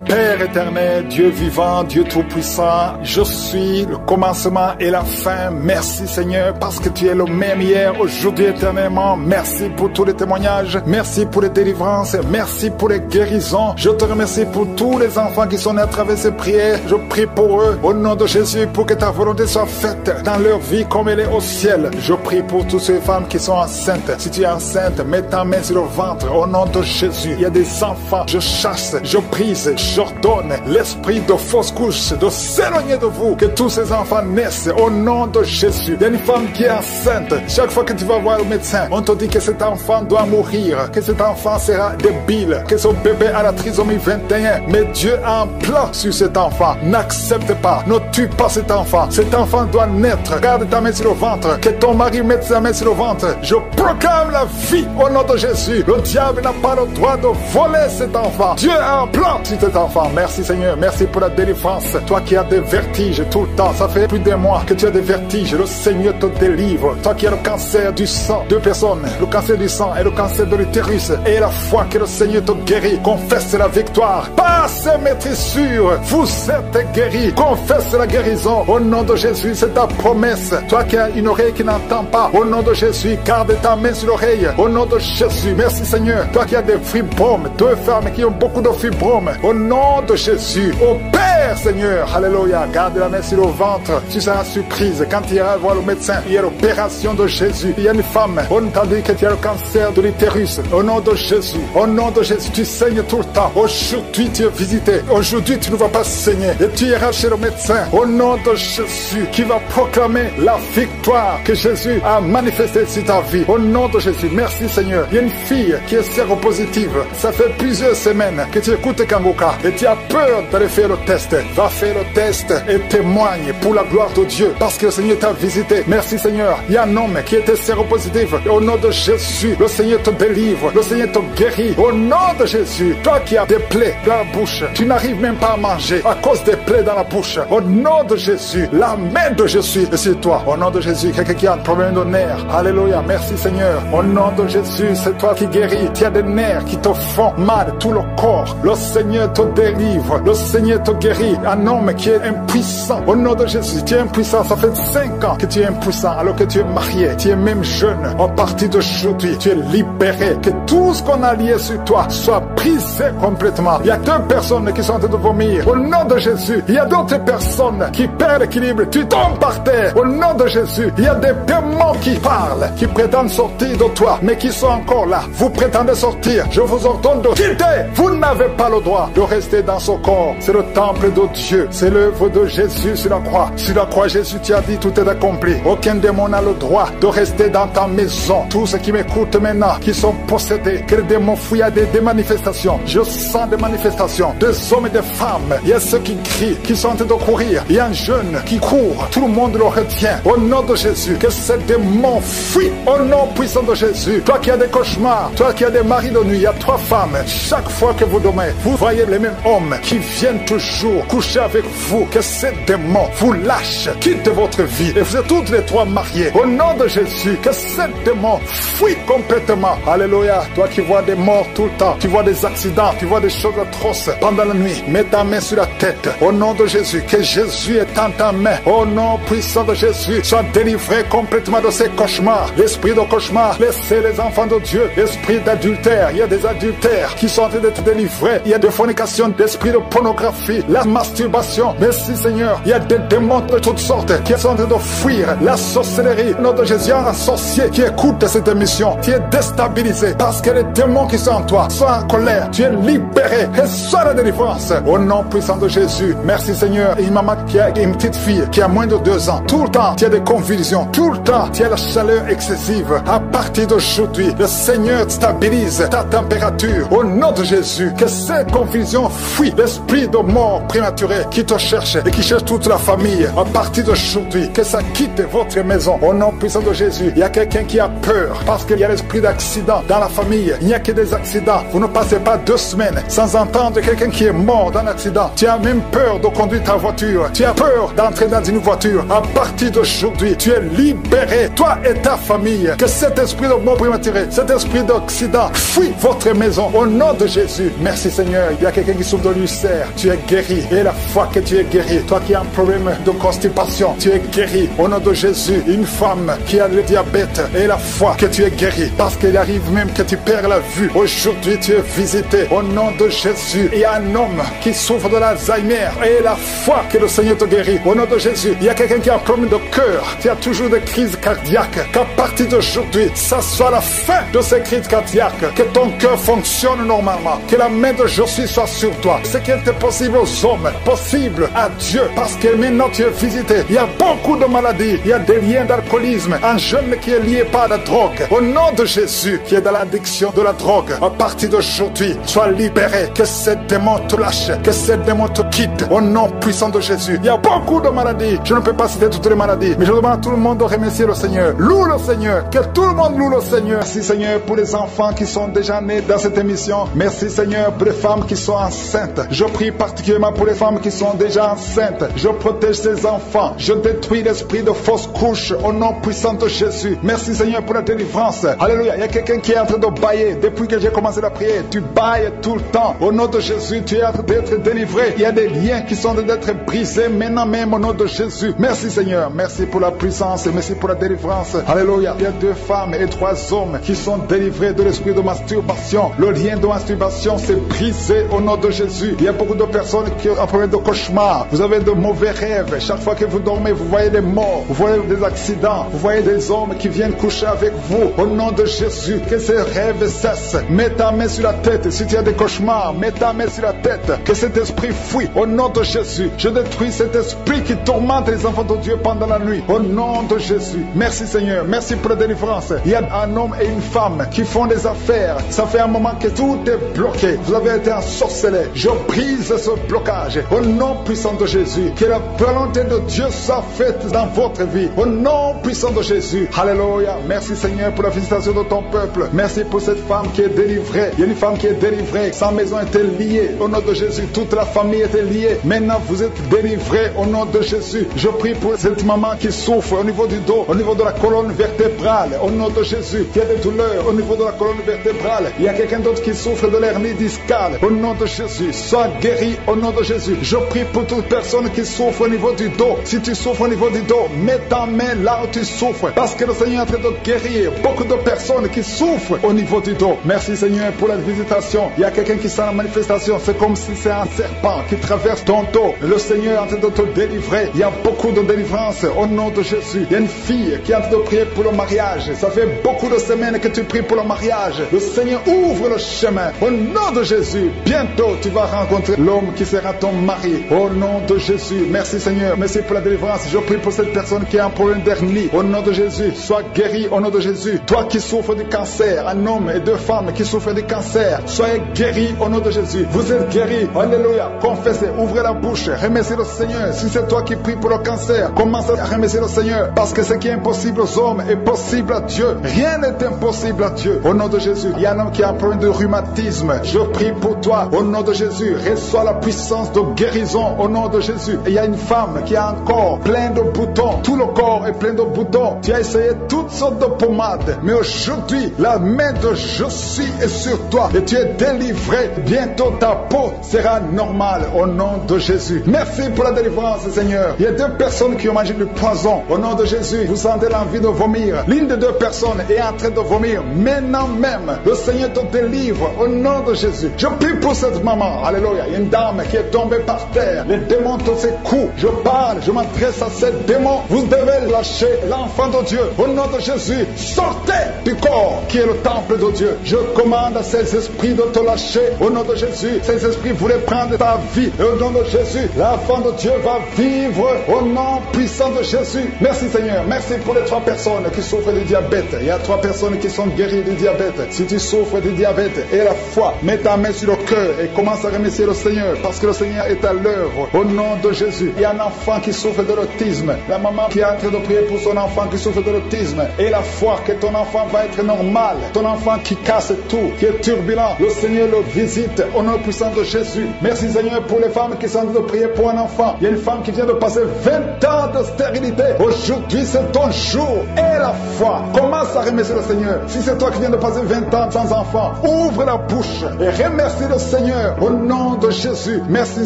Speaker 5: Père éternel, Dieu vivant, Dieu tout-puissant, je suis le commencement et la fin. Merci Seigneur, parce que tu es le même hier, aujourd'hui, éternellement. Merci pour tous les témoignages, merci pour les délivrances, merci pour les guérisons. Je te remercie pour tous les enfants qui sont nés à travers ces prières. Je prie pour eux, au nom de Jésus, pour que ta volonté soit faite dans leur vie comme elle est au ciel. Je prie pour toutes ces femmes qui sont enceintes. Si tu es enceinte, mets ta main sur le ventre, au nom de Jésus. Il y a des enfants, je chasse, je brise, j'ordonne l'esprit de fausse couche de s'éloigner de vous, que tous ces enfants naissent au nom de Jésus. Il y a une femme qui est enceinte. Chaque fois que tu vas voir le médecin, on te dit que cet enfant doit mourir, que cet enfant sera débile, que son bébé a la trisomie 21. Mais Dieu a un plan sur cet enfant. N'accepte pas, ne tue pas cet enfant. Cet enfant doit naître. Garde ta main sur le ventre, que ton mari mette sa main sur le ventre. Je proclame la vie au nom de Jésus. Le diable n'a pas le droit de voler cet enfant. Dieu a un plan sur cet enfant. Merci Seigneur, merci pour la délivrance. Toi qui as des vertiges tout le temps, ça fait plus d'un mois que tu as des vertiges, le Seigneur te délivre. Toi qui as le cancer du sang, 2 personnes, le cancer du sang et le cancer de l'utérus, et la foi que le Seigneur te guérit, confesse la victoire. Passe maîtrise sûre, vous êtes guéris, confesse la guérison au nom de Jésus, c'est ta promesse. Toi qui as une oreille qui n'entend pas, au nom de Jésus, garde ta main sur l'oreille, au nom de Jésus. Merci Seigneur, toi qui as des fibromes, 2 femmes qui ont beaucoup de fibromes, au nom de Jésus, au Père Seigneur, alléluia, garde la main sur le ventre, tu seras surprise quand tu iras voir le médecin. Il y a l'opération de Jésus. Il y a une femme, on t'a dit que tu as le cancer de l'utérus, au nom de Jésus, au nom de Jésus, tu saignes tout le temps. Aujourd'hui tu es visité, aujourd'hui tu ne vas pas saigner et tu iras chez le médecin, au nom de Jésus, qui va proclamer la victoire que Jésus a manifestée sur ta vie, au nom de Jésus. Merci Seigneur. Il y a une fille qui est séropositive, ça fait plusieurs semaines que tu écoutes Kangoka et tu as peur d'aller faire le test. Va faire le test et témoigne pour la gloire de Dieu, parce que le Seigneur t'a visité. Merci Seigneur. Il y a un homme qui était séropositif, au nom de Jésus, le Seigneur te délivre, le Seigneur te guérit, au nom de Jésus. Toi qui as des plaies dans la bouche, tu n'arrives même pas à manger à cause des plaies dans la bouche, au nom de Jésus, la main de Jésus est sur toi, au nom de Jésus. Quelqu'un qui a un problème de nerfs, alléluia, merci Seigneur, au nom de Jésus, c'est toi qui guéris. Tu as des nerfs qui te font mal, tout le corps, le Seigneur te délivre, le Seigneur te guérit. Un homme qui est impuissant, au nom de Jésus, tu es impuissant, ça fait 5 ans que tu es impuissant alors que tu es marié, tu es même jeune. À partir d'aujourd'hui, tu es libéré, que tout ce qu'on a lié sur toi soit brisé complètement. Il y a 2 personnes qui sont en train de vomir, au nom de Jésus. Il y a d'autres personnes qui perdent l'équilibre, tu tombes par terre, au nom de Jésus. Il y a des démons qui parlent, qui prétendent sortir de toi, mais qui sont encore là. Vous prétendez sortir, je vous ordonne de quitter. Vous n'avez pas le droit de rester manifester dans son corps. C'est le temple de Dieu. C'est l'œuvre de Jésus sur la croix. Sur la croix, Jésus, tu as dit, tout est accompli. Aucun démon n'a le droit de rester dans ta maison. Tous ceux qui m'écoutent maintenant, qui sont possédés, que les démons fuient à des manifestations. Je sens des manifestations, des hommes et des femmes. Il y a ceux qui crient, qui sont en train de courir. Il y a un jeune qui court. Tout le monde le retient. Au nom de Jésus, que ces démons fuient. Au nom puissant de Jésus. Toi qui as des cauchemars, toi qui as des maris de nuit, il y a 3 femmes. Chaque fois que vous dormez, vous voyez les mêmes hommes qui viennent toujours coucher avec vous. Que ces démons vous lâchent, quittent votre vie. Et vous êtes toutes les 3 mariés. Au nom de Jésus, que ces démons fuient complètement. Alléluia. Toi qui vois des morts tout le temps, tu vois des accidents, tu vois des choses atroces pendant la nuit. Mets ta main sur la tête. Au nom de Jésus, que Jésus est en ta main. Au nom puissant de Jésus, sois délivré complètement de ces cauchemars. L'esprit de cauchemar, laissez les enfants de Dieu. L'esprit d'adultère, il y a des adultères qui sont en train d'être délivrés. Il y a des fornications, d'esprit de pornographie, la masturbation. Merci Seigneur, il y a des démons de toutes sortes qui sont en train de fuir. La sorcellerie, au nom de Jésus, il y a un sorcier qui écoute cette émission, qui est déstabilisé parce que les démons qui sont en toi sont en colère. Tu es libéré et sois la délivrance. Au nom puissant de Jésus, merci Seigneur. Et une maman qui a une petite fille qui a moins de 2 ans, tout le temps, tu as des convulsions, tout le temps, tu as la chaleur excessive. À partir d'aujourd'hui, le Seigneur stabilise ta température. Au nom de Jésus, que ces confusions fuient. L'esprit de mort prématurée qui te cherche et qui cherche toute la famille. À partir d'aujourd'hui, que ça quitte votre maison. Au nom puissant de Jésus, il y a quelqu'un qui a peur parce qu'il y a l'esprit d'accident dans la famille. Il n'y a que des accidents. Vous ne passez pas 2 semaines sans entendre quelqu'un qui est mort dans l'accident. Tu as même peur de conduire ta voiture. Tu as peur d'entrer dans une voiture. À partir d'aujourd'hui, tu es libéré. Toi et ta famille. Que cet esprit de mort prématurée, cet esprit d'accident fuit votre maison. Au nom de Jésus. Merci Seigneur. Il y a quelqu'un qui souffre de l'ulcère. Tu es guéri. Et la foi que tu es guéri. Toi qui as un problème de constipation, tu es guéri. Au nom de Jésus. Une femme qui a le diabète. Et la foi que tu es guéri. Parce qu'il arrive même que tu perds la vue. Aujourd'hui, tu es visité. Au nom de Jésus. Il y a un homme qui souffre de l'Alzheimer. Et la foi que le Seigneur te guérit. Au nom de Jésus. Il y a quelqu'un qui a un problème de cœur. Tu as toujours des crises cardiaques. Qu'à partir d'aujourd'hui, ça soit la fin de ces crises cardiaques. Que ton cœur fonctionne normalement. Que la main de Jésus soit sur toi. Ce qui était possible aux hommes, possible à Dieu. Parce que maintenant tu es visité. Il y a beaucoup de maladies. Il y a des liens d'alcoolisme. Un jeune qui est lié par la drogue. Au nom de Jésus, qui est dans l'addiction de la drogue. À partir d'aujourd'hui, sois libéré. Que ces démons te lâchent. Que ces démons te quittent. Au nom puissant de Jésus. Il y a beaucoup de maladies. Je ne peux pas citer toutes les maladies. Mais je demande à tout le monde de remercier le Seigneur. Loue le Seigneur. Que tout le monde loue le Seigneur. Merci Seigneur pour les enfants qui sont déjà nés dans cette émission. Merci Seigneur pour les femmes qui sont enceintes. Je prie particulièrement pour les femmes qui sont déjà enceintes. Je protège ces enfants. Je détruis l'esprit de fausse couche au nom puissant de Jésus. Merci Seigneur pour la délivrance. Alléluia. Il y a quelqu'un qui est en train de bailler. Depuis que j'ai commencé la prière, tu bailles tout le temps. Au nom de Jésus, tu es en train d'être délivré. Il y a des liens qui sont en train d'être brisés maintenant même au nom de Jésus. Merci Seigneur. Merci pour la puissance et merci pour la délivrance. Alléluia. Il y a 2 femmes et 3 hommes qui sont délivrés de l'esprit de masturbation. Le lien de masturbation s'est brisé au nom de Jésus. Il y a beaucoup de personnes qui ont un problème de cauchemar. Vous avez de mauvais rêves. Chaque fois que vous dormez, vous voyez des morts, vous voyez des accidents, vous voyez des hommes qui viennent coucher avec vous. Au nom de Jésus, que ces rêves cessent. Mets ta main sur la tête. Si tu as des cauchemars, mets ta main sur la tête. Que cet esprit fuit. Au nom de Jésus, je détruis cet esprit qui tourmente les enfants de Dieu pendant la nuit. Au nom de Jésus. Merci Seigneur. Merci pour la délivrance. Il y a un homme et une femme qui font des affaires. Ça fait un moment que tout est bloqué. Vous avez été ensorcelé. Je brise ce blocage. Au nom puissant de Jésus. Que la volonté de Dieu soit faite dans votre vie. Au nom puissant de Jésus. Alléluia. Merci Seigneur pour la visitation de ton peuple. Merci pour cette femme qui est délivrée. Il y a une femme qui est délivrée. Sa maison était liée. Au nom de Jésus, toute la famille était liée. Maintenant, vous êtes délivrés au nom de Jésus. Je prie pour cette maman qui souffre au niveau du dos, au niveau de la colonne vertébrale. Au nom de Jésus, qui a des douleurs au niveau de la colonne vertébrale. Il y a quelqu'un d'autre qui souffre de l'hernie discale. Au nom de Jésus, sois guéri au nom de Jésus. Je prie pour toute personne qui souffre au niveau du dos. Si tu souffres au niveau du dos, mets ta main là où tu souffres. Parce que le Seigneur est en train de guérir beaucoup de personnes qui souffrent au niveau du dos. Merci Seigneur pour la visitation. Il y a quelqu'un qui sent la manifestation. C'est comme si c'est un serpent qui traverse ton dos. Le Seigneur est en train de te délivrer. Il y a beaucoup de délivrance au nom de Jésus. Il y a une fille qui est en train de prier pour le mariage. Ça fait beaucoup de semaines que tu pries pour le mariage. Le Seigneur ouvre le chemin. Au nom de Jésus, bientôt bientôt, tu vas rencontrer l'homme qui sera ton mari. Au nom de Jésus. Merci Seigneur. Merci pour la délivrance. Je prie pour cette personne qui a un problème d'hernie. Au nom de Jésus, sois guéri au nom de Jésus. Toi qui souffres du cancer, un homme et deux femmes qui souffrent du cancer, soyez guéris au nom de Jésus. Vous êtes guéris. Alléluia. Confessez, ouvrez la bouche, remerciez le Seigneur. Si c'est toi qui pries pour le cancer, commence à remercier le Seigneur. Parce que ce qui est impossible aux hommes est possible à Dieu. Rien n'est impossible à Dieu. Au nom de Jésus, il y a un homme qui a un problème de rhumatisme. Je prie pour toi. Au nom de Jésus, reçois la puissance de guérison. Au nom de Jésus. Et il y a une femme qui a un corps plein de boutons. Tout le corps est plein de boutons. Tu as essayé toutes sortes de pommades. Mais aujourd'hui, la main de je suis est sur toi. Et tu es délivré. Bientôt ta peau sera normale. Au nom de Jésus. Merci pour la délivrance, Seigneur. Il y a deux personnes qui ont mangé du poison. Au nom de Jésus, vous sentez l'envie de vomir. L'une des deux personnes est en train de vomir. Maintenant même, le Seigneur te délivre. Au nom de Jésus. Je prie pour cette maman. Alléluia. Il y a une dame qui est tombée par terre. Les démons te secouent. Je parle, je m'adresse à ces démons. Vous devez lâcher l'enfant de Dieu. Au nom de Jésus, sortez du corps qui est le temple de Dieu. Je commande à ces esprits de te lâcher. Au nom de Jésus, ces esprits voulaient prendre ta vie. Et au nom de Jésus, l'enfant de Dieu va vivre au nom puissant de Jésus. Merci Seigneur. Merci pour les 3 personnes qui souffrent du diabète. Il y a 3 personnes qui sont guéries du diabète. Si tu souffres du diabète et la foi, mets ta main sur le cœur et commence à remercier le Seigneur parce que le Seigneur est à l'œuvre. Au nom de Jésus, il y a un enfant qui souffre de l'autisme. La maman qui est en train de prier pour son enfant qui souffre de l'autisme et la foi que ton enfant va être normal. Ton enfant qui casse tout, qui est turbulent, le Seigneur le visite au nom puissant de Jésus. Merci Seigneur pour les femmes qui sont en train de prier pour un enfant. Il y a une femme qui vient de passer 20 ans de stérilité. Aujourd'hui c'est ton jour et la foi. Commence à remercier le Seigneur. Si c'est toi qui viens de passer 20 ans sans enfant, ouvre la bouche et remercie le Seigneur au nom de Jésus. Merci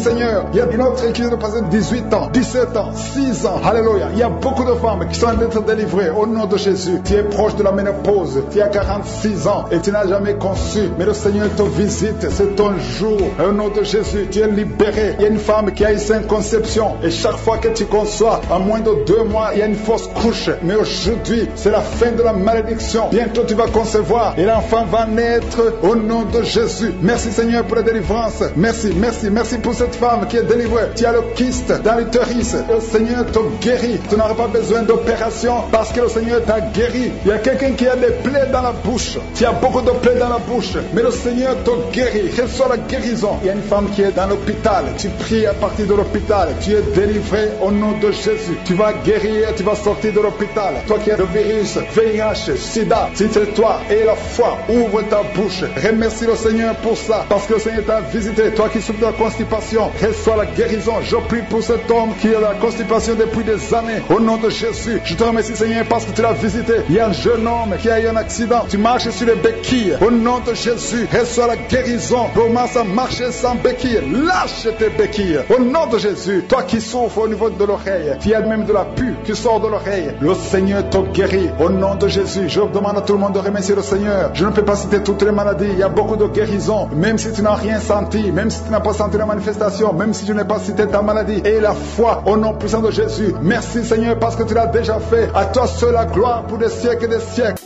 Speaker 5: Seigneur. Il y a une autre qui vient de passer 18 ans, 17 ans, 6 ans. Alléluia. Il y a beaucoup de femmes qui sont en train d'être délivrées au nom de Jésus. Tu es proche de la ménopause. Tu as 46 ans et tu n'as jamais conçu. Mais le Seigneur te visite. C'est ton jour. Au nom de Jésus, tu es libéré. Il y a une femme qui a une sainte conception. Et chaque fois que tu conçois, en moins de 2 mois, il y a une fausse couche. Mais aujourd'hui, c'est la fin de la malédiction. Bientôt tu vas concevoir et l'enfant va naître au nom de Jésus. Merci Seigneur pour la délivrance. Merci, merci, merci pour cette femme qui est délivrée. Tu as le kyste dans l'utérus. Le Seigneur te guérit. Tu n'auras pas besoin d'opération parce que le Seigneur t'a guéri. Il y a quelqu'un qui a des plaies dans la bouche. Tu as beaucoup de plaies dans la bouche. Mais le Seigneur te guérit. Reçois la guérison. Il y a une femme qui est dans l'hôpital. Tu pries à partir de l'hôpital. Tu es délivré au nom de Jésus. Tu vas guérir. Tu vas sortir de l'hôpital. Toi qui as le virus, VIH, SIDA, si c'est toi et la foi, ouvre ta bouche. Remercie le Seigneur pour ça. Parce que le Seigneur t'a visité. Toi qui souffres de la constipation, reçois la guérison. Je prie pour cet homme qui a la constipation depuis des années. Au nom de Jésus, je te remercie Seigneur parce que tu l'as visité. Il y a un jeune homme qui a eu un accident. Tu marches sur les béquilles. Au nom de Jésus, reçois la guérison. Commence à marcher sans béquilles. Lâche tes béquilles. Au nom de Jésus, toi qui souffres au niveau de l'oreille, tu as même de la pus qui sort de l'oreille. Le Seigneur te guérit. Au nom de Jésus, je demande à tout le monde de remercier le Seigneur. Je ne peux pas citer toutes les maladies. Il y a beaucoup de guérisons. Même si tu n'as rien senti, même si tu n'as pas senti la manifestation, même si je n'ai pas cité ta maladie. Et la foi au nom puissant de Jésus. Merci Seigneur parce que tu l'as déjà fait. À toi seul la gloire pour des siècles et des siècles.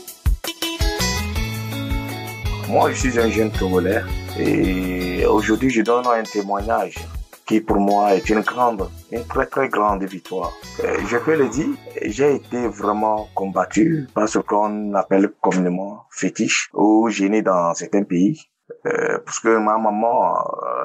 Speaker 6: Moi, je suis un jeune Togolais et aujourd'hui, je donne un témoignage qui pour moi est une très très grande victoire. Je peux le dire, j'ai été vraiment combattu par ce qu'on appelle communément fétiche, où j'ai né dans certains pays, parce que ma maman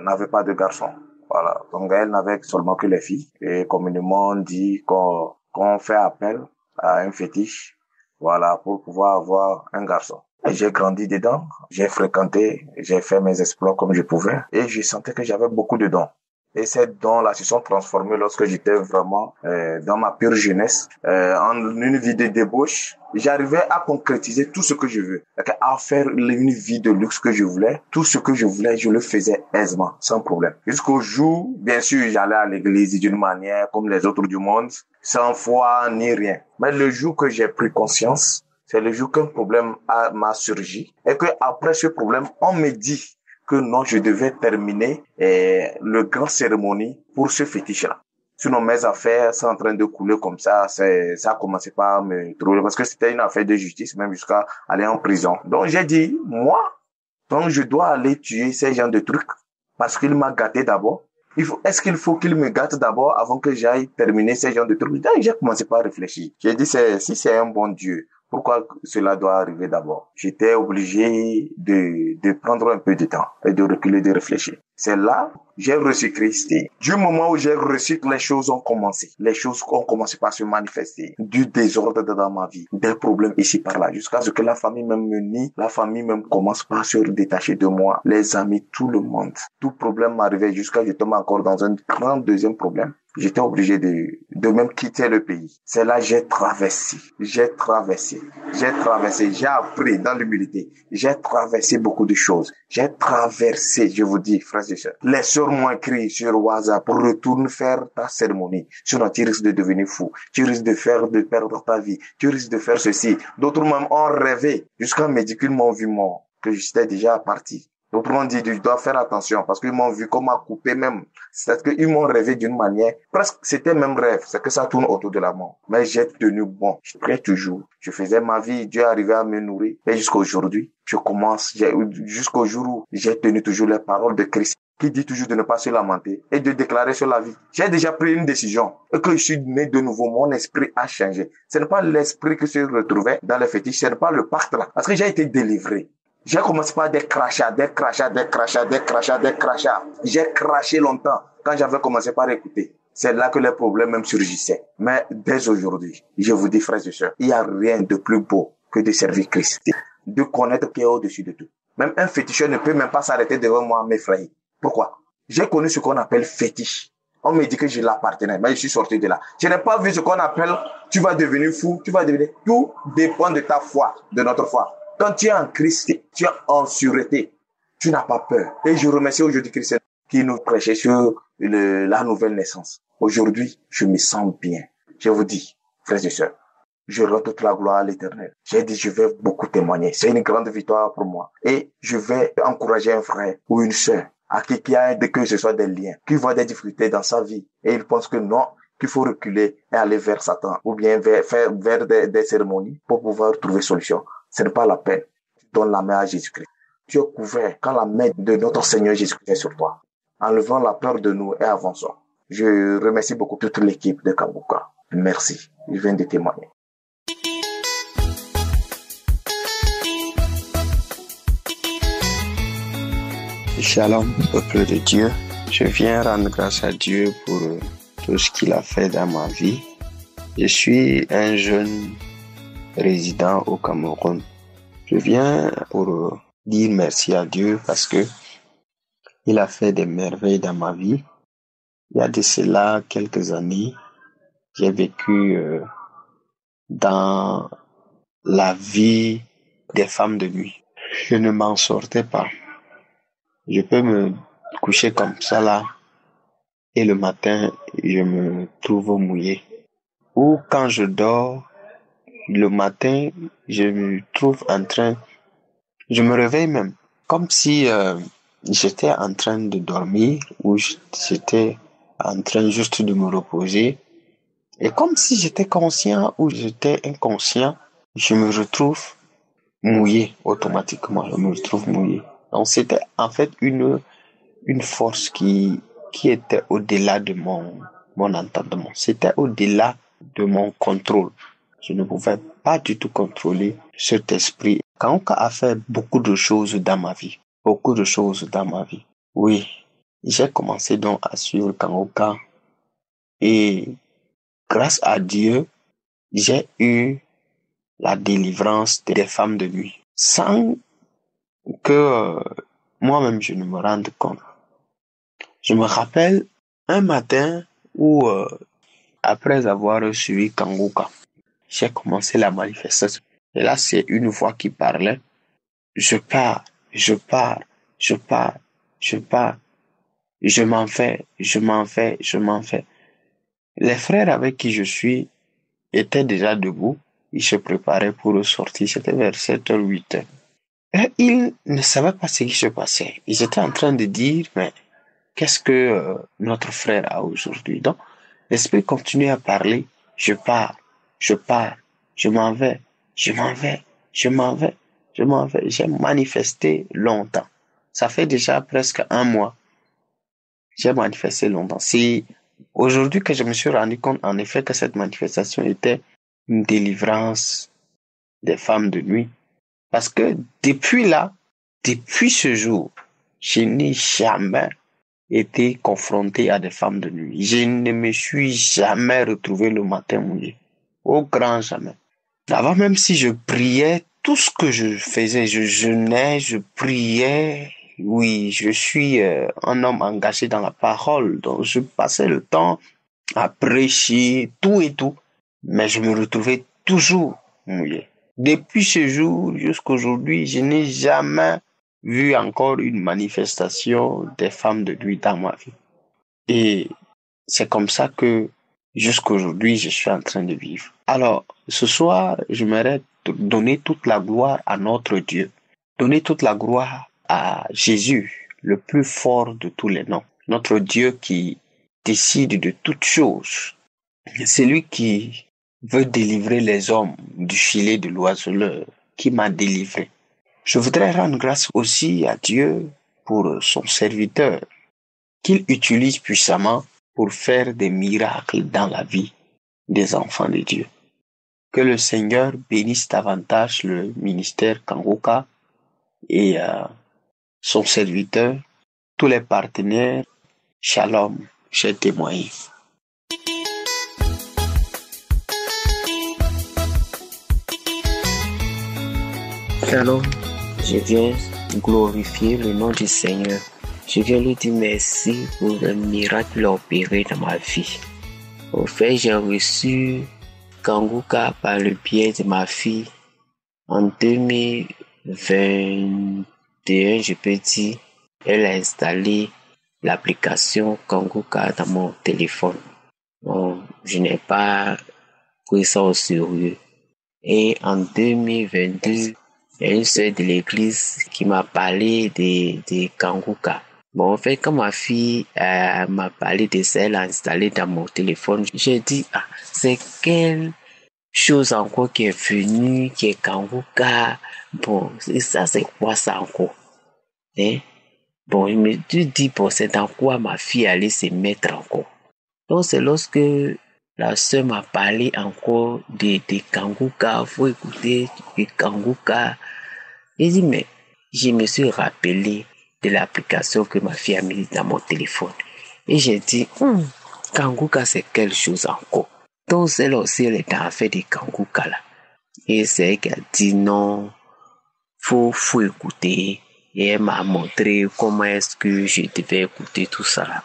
Speaker 6: n'avait pas de garçon. Voilà, donc elle n'avait seulement que les filles. Et communément on dit qu'on fait appel à un fétiche, voilà, pour pouvoir avoir un garçon. Et j'ai grandi dedans, j'ai fréquenté, j'ai fait mes exploits comme je pouvais, et je sentais que j'avais beaucoup de dons. Et ces dons-là se sont transformés lorsque j'étais vraiment dans ma pure jeunesse, en une vie de débauche. J'arrivais à concrétiser tout ce que je veux, à faire une vie de luxe que je voulais. Tout ce que je voulais, je le faisais aisément, sans problème. Jusqu'au jour, bien sûr, j'allais à l'église d'une manière comme les autres du monde, sans foi ni rien. Mais le jour que j'ai pris conscience, c'est le jour qu'un problème m'a surgi, et que après ce problème, on me dit que non, je devais terminer le grand cérémonie pour ce fétiche-là. Sinon, mes affaires sont en train de couler comme ça, ça a commencé par me trouver, parce que c'était une affaire de justice, même jusqu'à aller en prison. Donc j'ai dit, moi, donc je dois aller tuer ces gens de trucs, parce qu'il m'a gâté d'abord? Est-ce qu'il faut qu'il me gâte d'abord avant que j'aille terminer ces genres de trucs? Donc, j'ai commencé par réfléchir. J'ai dit, si c'est un bon Dieu, pourquoi cela doit arriver d'abord? J'étais obligé de prendre un peu de temps et de reculer, de réfléchir. C'est là j'ai reçu Christ. Du moment où j'ai reçu, les choses ont commencé. Les choses ont commencé par se manifester. Du désordre dans ma vie, des problèmes ici par là, jusqu'à ce que la famille même me nie, la famille même commence par se détacher de moi, les amis, tout le monde. Tout problème m'arrivait jusqu'à ce que je tombe encore dans un grand deuxième problème. J'étais obligé de même quitter le pays. C'est là j'ai traversé, j'ai appris dans l'humilité, j'ai traversé beaucoup de choses, j'ai traversé, je vous dis, frères et sœurs. Les sœurs m'ont écrit sur WhatsApp pour retourner faire ta cérémonie. Sinon, tu risques de devenir fou, tu risques de perdre ta vie, tu risques de faire ceci. D'autres même ont rêvé, jusqu'à me dire qu'ils m'ont vu mort, que j'étais déjà parti. D'autres m'ont dit, je dois faire attention, parce qu'ils m'ont vu qu'on m'a coupé même. C'est-à-dire qu'ils m'ont rêvé d'une manière, presque c'était même rêve, c'est que ça tourne autour de la mort. Mais j'ai tenu bon, je priais toujours. Je faisais ma vie, Dieu arrivait à me nourrir. Et jusqu'à aujourd'hui, jusqu'au jour où j'ai tenu toujours les paroles de Christ, qui dit toujours de ne pas se lamenter et de déclarer sur la vie. J'ai déjà pris une décision et que je suis né de nouveau, mon esprit a changé. Ce n'est pas l'esprit qui se retrouvait dans les fétiches, ce n'est pas le pacte là, parce que j'ai été délivré. J'ai commencé par des crachats. J'ai craché longtemps quand j'avais commencé par écouter. C'est là que les problèmes même surgissaient. Mais dès aujourd'hui, je vous dis, frères et sœurs, il n'y a rien de plus beau que de servir Christ, de connaître qui est au-dessus de tout. Même un féticheur ne peut même pas s'arrêter devant moi m'effrayer. Pourquoi? J'ai connu ce qu'on appelle fétiche. On me dit que je l'appartenais, mais je suis sorti de là. Je n'ai pas vu ce qu'on appelle, tu vas devenir fou, tout dépend de ta foi, de notre foi. Quand tu es en Christ, tu es en sûreté, tu n'as pas peur. Et je remercie aujourd'hui Christ qui nous prêchait sur la nouvelle naissance. Aujourd'hui, je me sens bien. Je vous dis, frères et sœurs, je rends toute la gloire à l'Éternel. J'ai dit, je vais beaucoup témoigner. C'est une grande victoire pour moi. Et je vais encourager un frère ou une sœur à qui a que ce soit des liens, qui voit des difficultés dans sa vie. Et il pense que non, qu'il faut reculer et aller vers Satan ou bien vers des cérémonies pour pouvoir trouver solution. Ce n'est pas la peine. Tu donnes la main à Jésus-Christ. Tu es couvert quand la main de notre Seigneur Jésus-Christ est sur toi. Enlevant la peur de nous et avançons. Je remercie beaucoup toute l'équipe de Kanguka. Merci. Je viens de témoigner.
Speaker 7: Shalom, peuple de Dieu. Je viens rendre grâce à Dieu pour tout ce qu'il a fait dans ma vie. Je suis un jeune résident au Cameroun. Je viens pour dire merci à Dieu parce que il a fait des merveilles dans ma vie. Il y a de cela quelques années, j'ai vécu dans la vie des femmes de nuit. Je ne m'en sortais pas. Je peux me coucher comme ça là et le matin, je me trouve mouillé. Ou quand je dors, le matin, je me trouve je me réveille même, comme si j'étais en train de dormir ou j'étais en train juste de me reposer. Et comme si j'étais conscient ou j'étais inconscient, je me retrouve mouillé automatiquement, je me retrouve mouillé. Donc c'était en fait une force qui était au-delà de mon entendement. C'était au-delà de mon contrôle. Je ne pouvais pas du tout contrôler cet esprit. Kanguka a fait beaucoup de choses dans ma vie. Beaucoup de choses dans ma vie. Oui, j'ai commencé donc à suivre Kanguka. Et grâce à Dieu, j'ai eu la délivrance des femmes de nuit. Sans que moi-même je ne me rende compte. Je me rappelle un matin où, après avoir suivi Kanguka, j'ai commencé la manifestation. Et là, c'est une voix qui parlait. Je pars. Je m'en fais. Les frères avec qui je suis étaient déjà debout. Ils se préparaient pour sortir. C'était vers 7h, 8h. Et ils ne savaient pas ce qui se passait. Ils étaient en train de dire, mais qu'est-ce que notre frère a aujourd'hui? Donc, l'esprit continuait à parler. Je pars. Je m'en vais. J'ai manifesté longtemps. Ça fait déjà presque un mois j'ai manifesté longtemps. C'est aujourd'hui que je me suis rendu compte, en effet, que cette manifestation était une délivrance des femmes de nuit. Parce que depuis ce jour, je n'ai jamais été confronté à des femmes de nuit. Je ne me suis jamais retrouvé le matin mouillé. Au grand jamais. Avant, même si je priais, tout ce que je faisais, je jeûnais, je priais. Oui, je suis un homme engagé dans la parole. Donc, je passais le temps à prêcher, tout et tout. Mais je me retrouvais toujours mouillé. Depuis ce jour jusqu'à aujourd'hui, je n'ai jamais vu encore une manifestation des femmes de nuit dans ma vie. Et c'est comme ça que jusqu'à aujourd'hui, je suis en train de vivre. Alors, ce soir, j'aimerais donner toute la gloire à notre Dieu. Donner toute la gloire à Jésus, le plus fort de tous les noms. Notre Dieu qui décide de toutes choses. C'est lui qui veut délivrer les hommes du filet de l'oiseleur, qui m'a délivré. Je voudrais rendre grâce aussi à Dieu pour son serviteur, qu'il utilise puissamment pour faire des miracles dans la vie des enfants de Dieu. Que le Seigneur bénisse davantage le ministère Kangoka et son serviteur, tous les partenaires. Shalom, j'ai témoigné.
Speaker 1: Shalom, je viens glorifier le nom du Seigneur. Je viens lui dire merci pour le miracle opéré dans ma vie. Au fait, j'ai reçu Kangoka par le biais de ma fille en 2021, je peux dire. Elle a installé l'application Kangoka dans mon téléphone. Bon, je n'ai pas pris ça au sérieux. Et en 2022, il y a une sœur de l'église qui m'a parlé de Kangoka. Bon, en fait, quand ma fille m'a parlé de ça, elle a installé dans mon téléphone, j'ai dit, c'est quelle chose encore qui est venue, qui est Kangoka. Bon, et ça, c'est quoi ça encore? Hein? Bon, je me suis dit, bon, c'est dans quoi ma fille allait se mettre encore. Donc, c'est lorsque la sœur m'a parlé encore de Kangoka, faut écouter de Kangoka. J'ai dit, mais je me suis rappelé de l'application que ma fille a mise dans mon téléphone. Et j'ai dit, Kangoka, c'est quelque chose encore. Donc, elle aussi, elle est en fait de Kangoka là. Et c'est elle qui a dit non, faut écouter. Et elle m'a montré comment est-ce que je devais écouter tout ça là.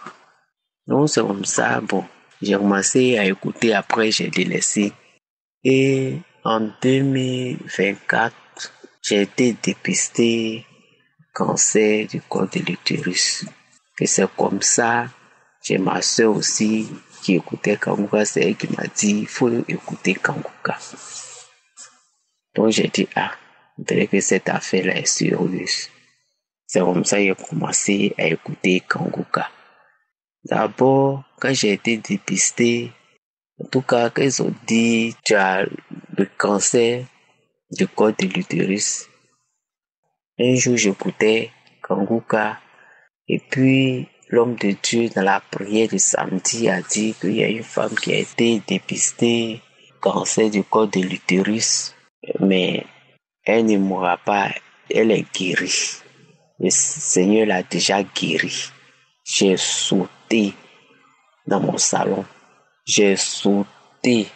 Speaker 1: Donc, c'est comme ça, bon. J'ai commencé à écouter, après j'ai délaissé. Et en 2024, j'ai été dépisté cancer du col de l'utérus. Et c'est comme ça, j'ai ma soeur aussi qui écoutait Kangoka, c'est elle qui m'a dit, il faut écouter Kangoka. Donc j'ai dit, il faudrait que cette affaire-là est sérieuse. C'est comme ça que j'ai commencé à écouter Kangoka. D'abord, quand j'ai été dépisté, en tout cas, quand ils ont dit tu as le cancer du col de l'utérus, un jour j'écoutais Kangoka et puis l'homme de Dieu dans la prière de samedi a dit qu'il y a une femme qui a été dépistée cancer du col de l'utérus, mais elle ne mourra pas, elle est guérie. Le Seigneur l'a déjà guérie. J'ai sauté dans mon salon. J'ai sauté.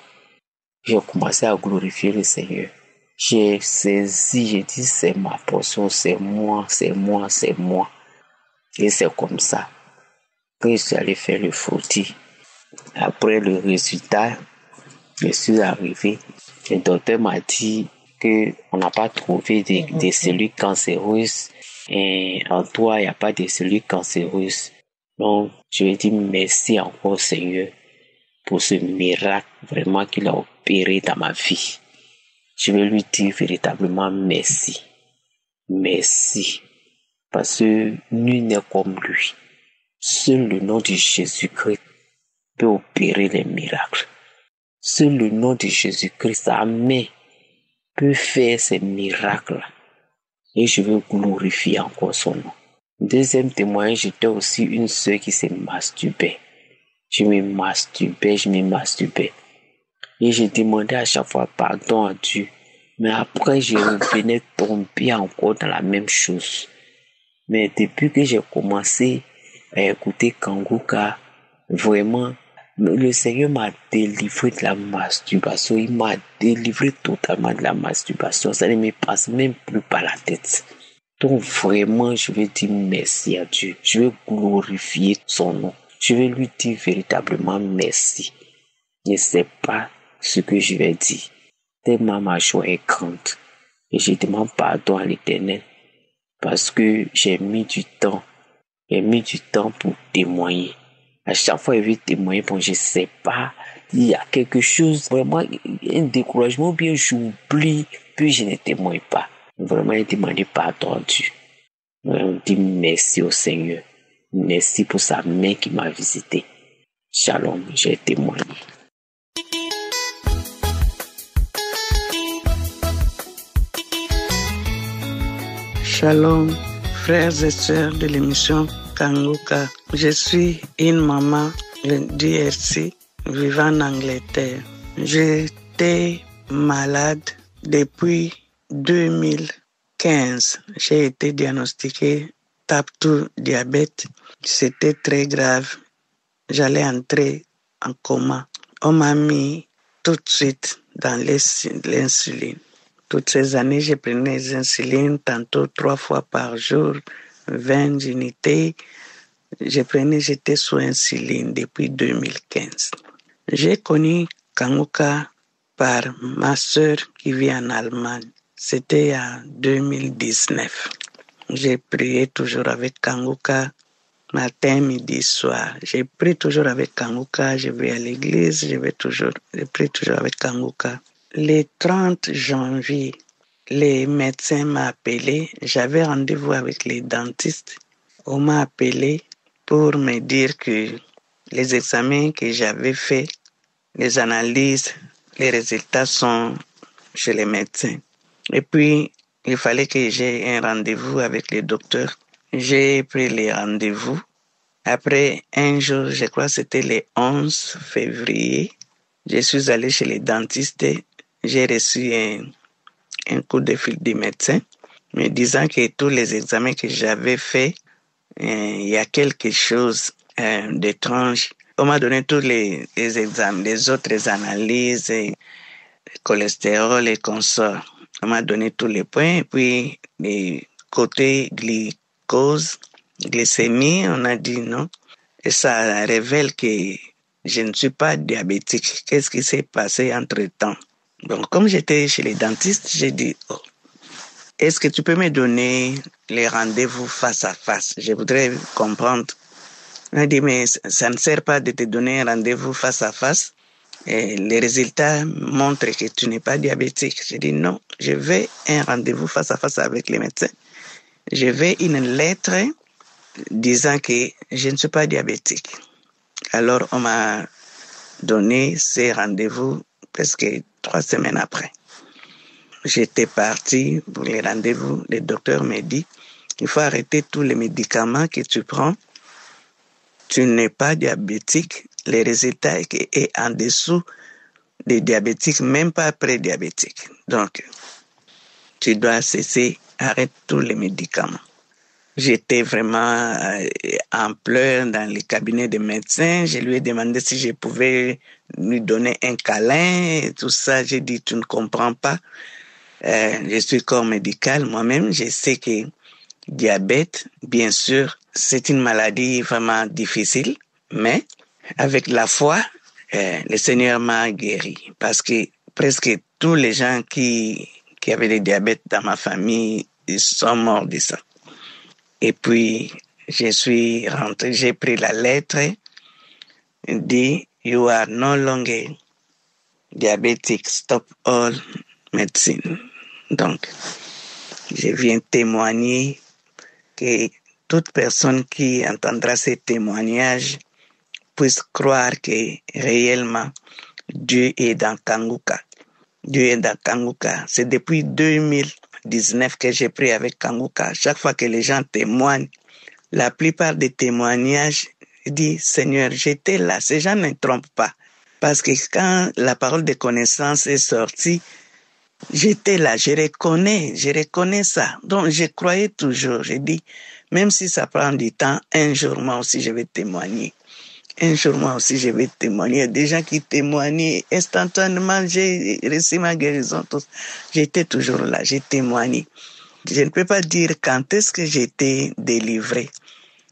Speaker 1: J'ai commencé à glorifier le Seigneur. J'ai saisi, j'ai dit, c'est ma portion, c'est moi, c'est moi, c'est moi. Et c'est comme ça que je suis allé faire le frottis. Après le résultat, je suis arrivé. Le docteur m'a dit qu'on n'a pas trouvé des cellules cancéreuses. Et en toi, il n'y a pas de cellules cancéreuses. Donc, je lui dis merci encore, Seigneur, pour ce miracle vraiment qu'il a opéré dans ma vie. Je vais lui dire véritablement merci. Merci. Parce que nul n'est comme lui. Seul le nom de Jésus-Christ peut opérer les miracles. Seul le nom de Jésus-Christ, sa main, peut faire ces miracles. Et je veux glorifier encore son nom.
Speaker 8: Deuxième témoignage, j'étais aussi une sœur qui s'est masturbée. Je me masturbais. Et j'ai demandé à chaque fois pardon à Dieu. Mais après, je revenais tomber encore dans la même chose. Mais depuis que j'ai commencé à écouter Kanguka, vraiment, le Seigneur m'a délivré de la masturbation. Il m'a délivré totalement de la masturbation. Ça ne me passe même plus par la tête. Donc vraiment, je vais dire merci à Dieu. Je vais glorifier son nom. Je vais lui dire véritablement merci. Je ne sais pas ce que je vais dire. Tellement ma joie est grande. Et je demande pardon à l'Éternel parce que j'ai mis du temps. J'ai mis du temps pour témoigner. À chaque fois, je vais témoigner, bon, je ne sais pas. Il y a quelque chose, vraiment, un découragement, bien j'oublie, puis je ne témoigne pas. Vraiment, j'ai demandé pardon à Dieu. On dit merci au Seigneur. Merci pour sa main qui m'a visité. Shalom, j'ai témoigné.
Speaker 3: Shalom, frères et sœurs de l'émission Kanguka. Je suis une maman de DRC vivant en Angleterre. J'étais malade depuis 2015. J'ai été diagnostiquée type 2 diabète. C'était très grave. J'allais entrer en coma. On m'a mis tout de suite dans l'insuline. Toutes ces années, je prenais les insulines, tantôt 3 fois par jour, 20 unités. J'étais sous insuline depuis 2015. J'ai connu Kanguka par ma sœur qui vit en Allemagne. C'était en 2019. J'ai prié toujours avec Kanguka, matin, midi, soir. J'ai prié toujours avec Kanguka, je vais à l'église, je prie toujours avec Kanguka. Le 30 janvier, les médecins m'ont appelé. J'avais rendez-vous avec les dentistes. On m'a appelé pour me dire que les examens que j'avais faits, les analyses, les résultats sont chez les médecins. Et puis, il fallait que j'aie un rendez-vous avec les docteurs. J'ai pris les rendez-vous. Après un jour, je crois que c'était le 11 février, je suis allé chez les dentistes. J'ai reçu un coup de fil du médecin me disant que tous les examens que j'avais faits, il y a quelque chose d'étrange. On m'a donné tous les examens, les autres analyses, cholestérol et consorts. On m'a donné tous les points. Et puis, les côtés glycémie, on a dit non. Et ça révèle que je ne suis pas diabétique. Qu'est-ce qui s'est passé entre-temps? Donc, comme j'étais chez les dentistes, j'ai dit, est-ce que tu peux me donner les rendez-vous face à face? Je voudrais comprendre. On a dit, mais ça ne sert pas de te donner un rendez-vous face à face. Et les résultats montrent que tu n'es pas diabétique. J'ai dit, non, je veux un rendez-vous face à face avec les médecins. Je veux une lettre disant que je ne suis pas diabétique. Alors, on m'a donné ces rendez-vous presque 3 semaines après. J'étais parti pour les rendez-vous. Le docteur m'a dit, il faut arrêter tous les médicaments que tu prends. Tu n'es pas diabétique. Les résultats est en dessous des diabétiques, même pas pré-diabétiques. Donc, tu dois cesser, arrête tous les médicaments. J'étais vraiment en pleurs dans les cabinets de médecins. Je lui ai demandé si je pouvais lui donner un câlin et tout ça. J'ai dit, tu ne comprends pas. Je suis corps médical. Moi-même, je sais que diabète, bien sûr, c'est une maladie vraiment difficile. Mais avec la foi, le Seigneur m'a guéri. Parce que presque tous les gens qui avaient des diabètes dans ma famille, ils sont morts de ça. Et puis, je suis rentré, j'ai pris la lettre, dit, you are no longer diabetic, stop all medicine. Donc, je viens témoigner que toute personne qui entendra ces témoignages puisse croire que réellement Dieu est dans Kanguka. Dieu est dans Kanguka. C'est depuis 2019 que j'ai pris avec Kanguka. Chaque fois que les gens témoignent, la plupart des témoignages, je dis, Seigneur, j'étais là. Ces gens ne trompent pas. Parce que quand la parole de connaissance est sortie, j'étais là, je reconnais ça. Donc, je croyais toujours. J'ai dit, même si ça prend du temps, un jour, moi aussi, je vais témoigner. Un jour, moi aussi, je vais témoigner. Il y a des gens qui témoignent instantanément. J'ai reçu ma guérison. J'étais toujours là, j'ai témoigné. Je ne peux pas dire quand est-ce que j'étais délivré.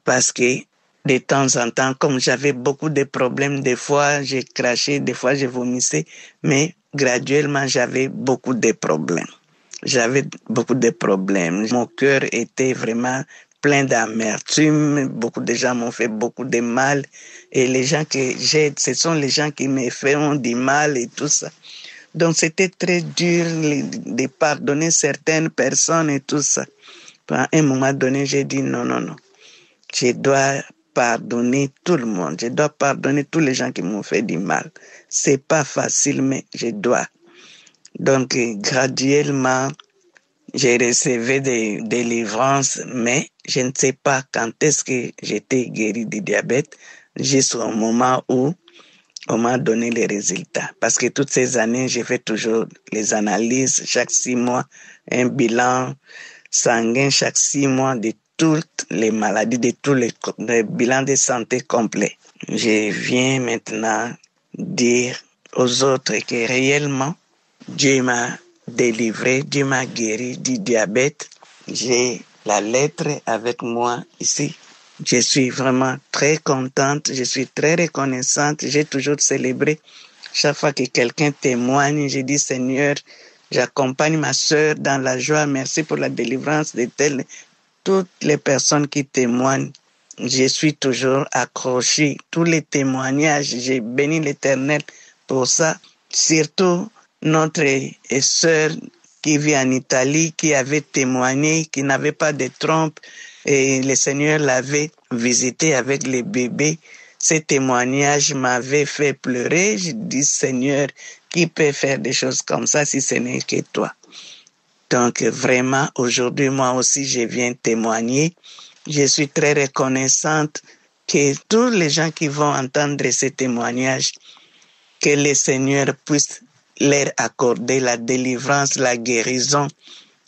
Speaker 3: Parce que de temps en temps, comme j'avais beaucoup de problèmes, des fois, j'ai craché, des fois, je vomissais. Mais graduellement, j'avais beaucoup de problèmes. Mon cœur était vraiment plein d'amertume. Beaucoup de gens m'ont fait beaucoup de mal. Et les gens que j'aide, ce sont les gens qui me font du mal et tout ça. Donc, c'était très dur de pardonner certaines personnes et tout ça. À un moment donné, j'ai dit non. Je dois pardonner tout le monde. Je dois pardonner tous les gens qui m'ont fait du mal. C'est pas facile, mais je dois. Donc, graduellement, j'ai reçu des délivrances, mais je ne sais pas quand est-ce que j'étais guéri du diabète, jusqu'au moment où on m'a donné les résultats. Parce que toutes ces années, j'ai fait toujours les analyses, chaque 6 mois, un bilan sanguin chaque 6 mois de toutes les maladies, de tous les bilans de santé complets. Je viens maintenant dire aux autres que réellement, Dieu m'a délivré, Dieu m'a guéri du diabète. J'ai la lettre avec moi ici. Je suis vraiment très contente, je suis très reconnaissante. J'ai toujours célébré. Chaque fois que quelqu'un témoigne, je dis Seigneur, j'accompagne ma sœur dans la joie. Merci pour la délivrance de telles. Toutes les personnes qui témoignent, je suis toujours accroché. Tous les témoignages, j'ai béni l'Éternel pour ça. Surtout notre sœur qui vit en Italie, qui avait témoigné, qui n'avait pas de trompe, et le Seigneur l'avait visité avec les bébés. Ces témoignages m'avaient fait pleurer. Je dis, Seigneur, qui peut faire des choses comme ça si ce n'est que toi? Donc vraiment, aujourd'hui, moi aussi, je viens témoigner. Je suis très reconnaissante que tous les gens qui vont entendre ces témoignages, que le Seigneur puisse leur accorder la délivrance, la guérison.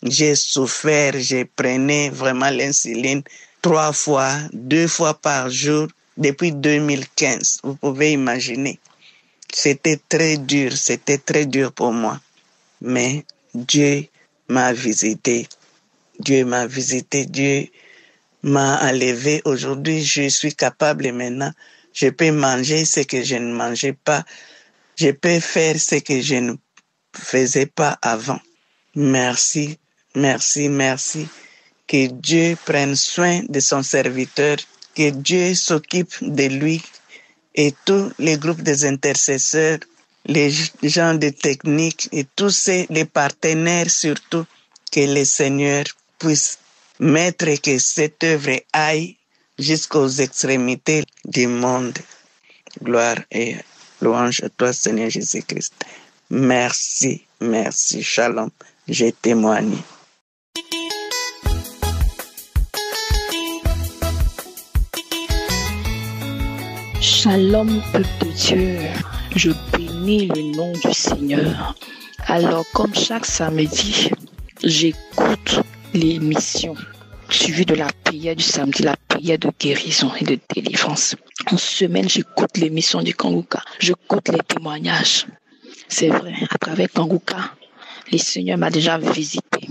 Speaker 3: J'ai souffert, je prenais vraiment l'insuline 3 fois, 2 fois par jour depuis 2015. Vous pouvez imaginer. C'était très dur pour moi. Mais Dieu m'a visité. Dieu m'a enlevé. Aujourd'hui, je suis capable maintenant. Je peux manger ce que je ne mangeais pas. Je peux faire ce que je ne faisais pas avant. Merci. Que Dieu prenne soin de son serviteur, que Dieu s'occupe de lui et tous les groupes des intercesseurs, les gens de technique et tous les partenaires surtout, que le Seigneur puisse mettre que cette œuvre aille jusqu'aux extrémités du monde. Gloire et louange à toi, Seigneur Jésus-Christ. Merci. Shalom. J'ai témoigné.
Speaker 9: Shalom, peuple de Dieu, je bénis le nom du Seigneur. Alors, comme chaque samedi, j'écoute l'émission suivie de la prière du samedi, la prière de guérison et de délivrance. En semaine, j'écoute l'émission du Kanguka, j'écoute les témoignages. C'est vrai, à travers Kanguka, le Seigneur m'a déjà visité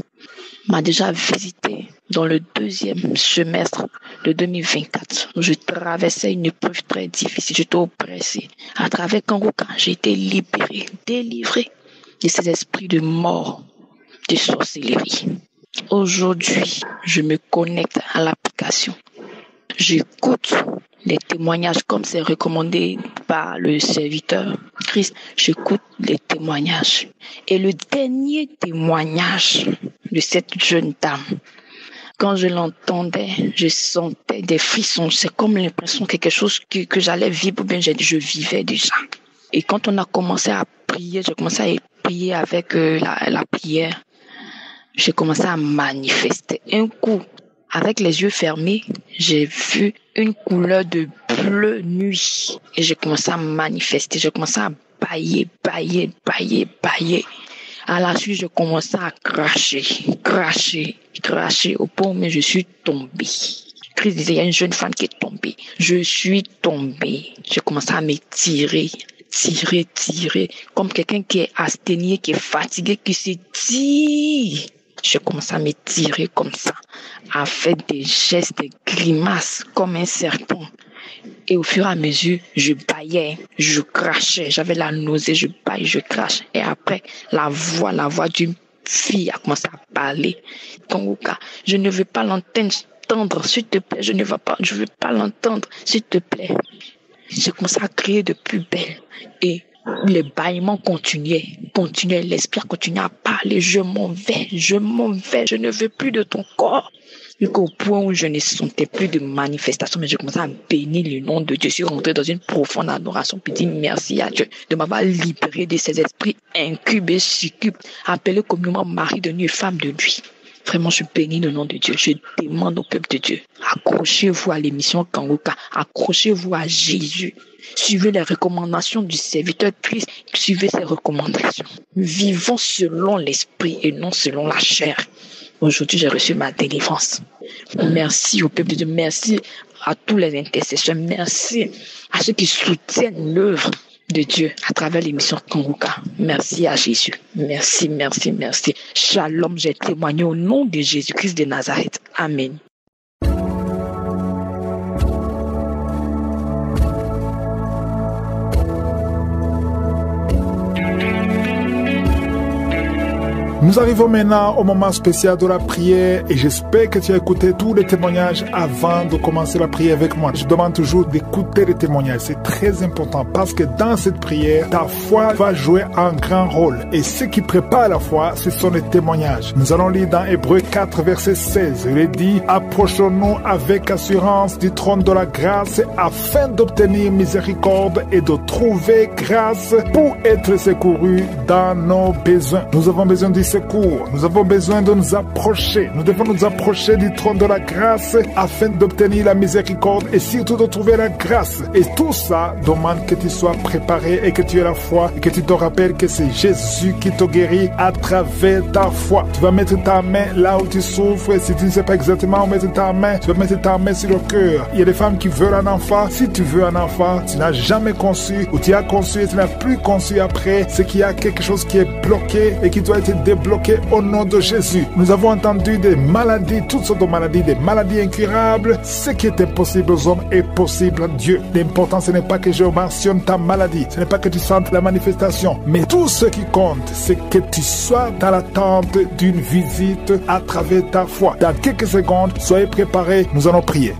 Speaker 9: dans le 2e semestre de 2024. Je traversais une épreuve très difficile, j'étais oppressé. À travers Kanguka, j'ai été libéré, délivré de ces esprits de mort, de sorcellerie. Aujourd'hui, je me connecte à l'application. J'écoute les témoignages comme c'est recommandé par le serviteur Christ. J'écoute les témoignages. Et le dernier témoignage de cette jeune dame, quand je l'entendais, je sentais des frissons. C'est comme l'impression quelque chose que j'allais vivre, ou bien je vivais déjà. Et quand on a commencé à prier, j'ai commencé à prier avec la prière. J'ai commencé à manifester. Un coup, Avec les yeux fermés, j'ai vu une couleur de bleu nuit. Et j'ai commencé à manifester. J'ai commencé à bailler. À la suite, je commençais à cracher. Au point où je suis tombée. Christ disait, il y a une jeune femme qui est tombée. Je suis tombée. J'ai commencé à me tirer. Comme quelqu'un qui est asthénié, qui est fatigué, qui se tire. Je commence à me tirer comme ça, à faire des gestes, des grimaces comme un serpent. Et au fur et à mesure, je baillais, je crachais, j'avais la nausée, je baille, je crache. Et après, la voix d'une fille a commencé à parler. Kanguka, je ne veux pas l'entendre, s'il te plaît, je veux pas l'entendre, s'il te plaît. J'ai commencé à crier de plus belle. Et les bâillements continuaient, l'esprit continuait à parler, je m'en vais, je ne veux plus de ton corps. Jusqu'au point où je ne sentais plus de manifestation, mais je commençais à bénir le nom de Dieu. Je suis rentré dans une profonde adoration, puis dire merci à Dieu de m'avoir libéré de ces esprits incubes et succubes, appelés communément mari de nuit et femme de nuit. Vraiment, je bénis le nom de Dieu. Je demande au peuple de Dieu, accrochez-vous à l'émission Kanguka, accrochez-vous à Jésus. Suivez les recommandations du serviteur Christ, suivez ses recommandations. Vivons selon l'esprit et non selon la chair. Aujourd'hui, j'ai reçu ma délivrance. Merci au peuple de Dieu, merci à tous les intercesseurs, merci à ceux qui soutiennent l'œuvre de Dieu à travers l'émission Kanguka. Merci à Jésus. Merci. Shalom, j'ai témoigné au nom de Jésus-Christ de Nazareth. Amen.
Speaker 5: Nous arrivons maintenant au moment spécial de la prière et j'espère que tu as écouté tous les témoignages avant de commencer la prière avec moi. Je demande toujours d'écouter les témoignages. C'est très important parce que dans cette prière, ta foi va jouer un grand rôle. Et ce qui prépare la foi, ce sont les témoignages. Nous allons lire dans Hébreux 4, verset 16. Il est dit, approchons-nous avec assurance du trône de la grâce afin d'obtenir miséricorde et de trouver grâce pour être secourus dans nos besoins. Nous avons besoin du secours. Nous avons besoin de nous approcher. Nous devons nous approcher du trône de la grâce afin d'obtenir la miséricorde et surtout de trouver la grâce. Et tout ça demande que tu sois préparé et que tu aies la foi et que tu te rappelles que c'est Jésus qui te guérit à travers ta foi. Tu vas mettre ta main là où tu souffres. Si tu ne sais pas exactement où mettre ta main, tu vas mettre ta main sur le cœur. Il y a des femmes qui veulent un enfant. Si tu veux un enfant, tu n'as jamais conçu ou tu as conçu et tu n'as plus conçu après, c'est qu'il y a quelque chose qui est bloqué et qui doit être débloqué au nom de Jésus. Nous avons entendu des maladies, toutes sortes de maladies, des maladies incurables. Ce qui est impossible aux hommes est possible à Dieu. L'important, ce n'est pas que je mentionne ta maladie, ce n'est pas que tu sentes la manifestation, mais tout ce qui compte, c'est que tu sois dans l'attente d'une visite à travers ta foi. Dans quelques secondes, soyez préparés, nous allons prier.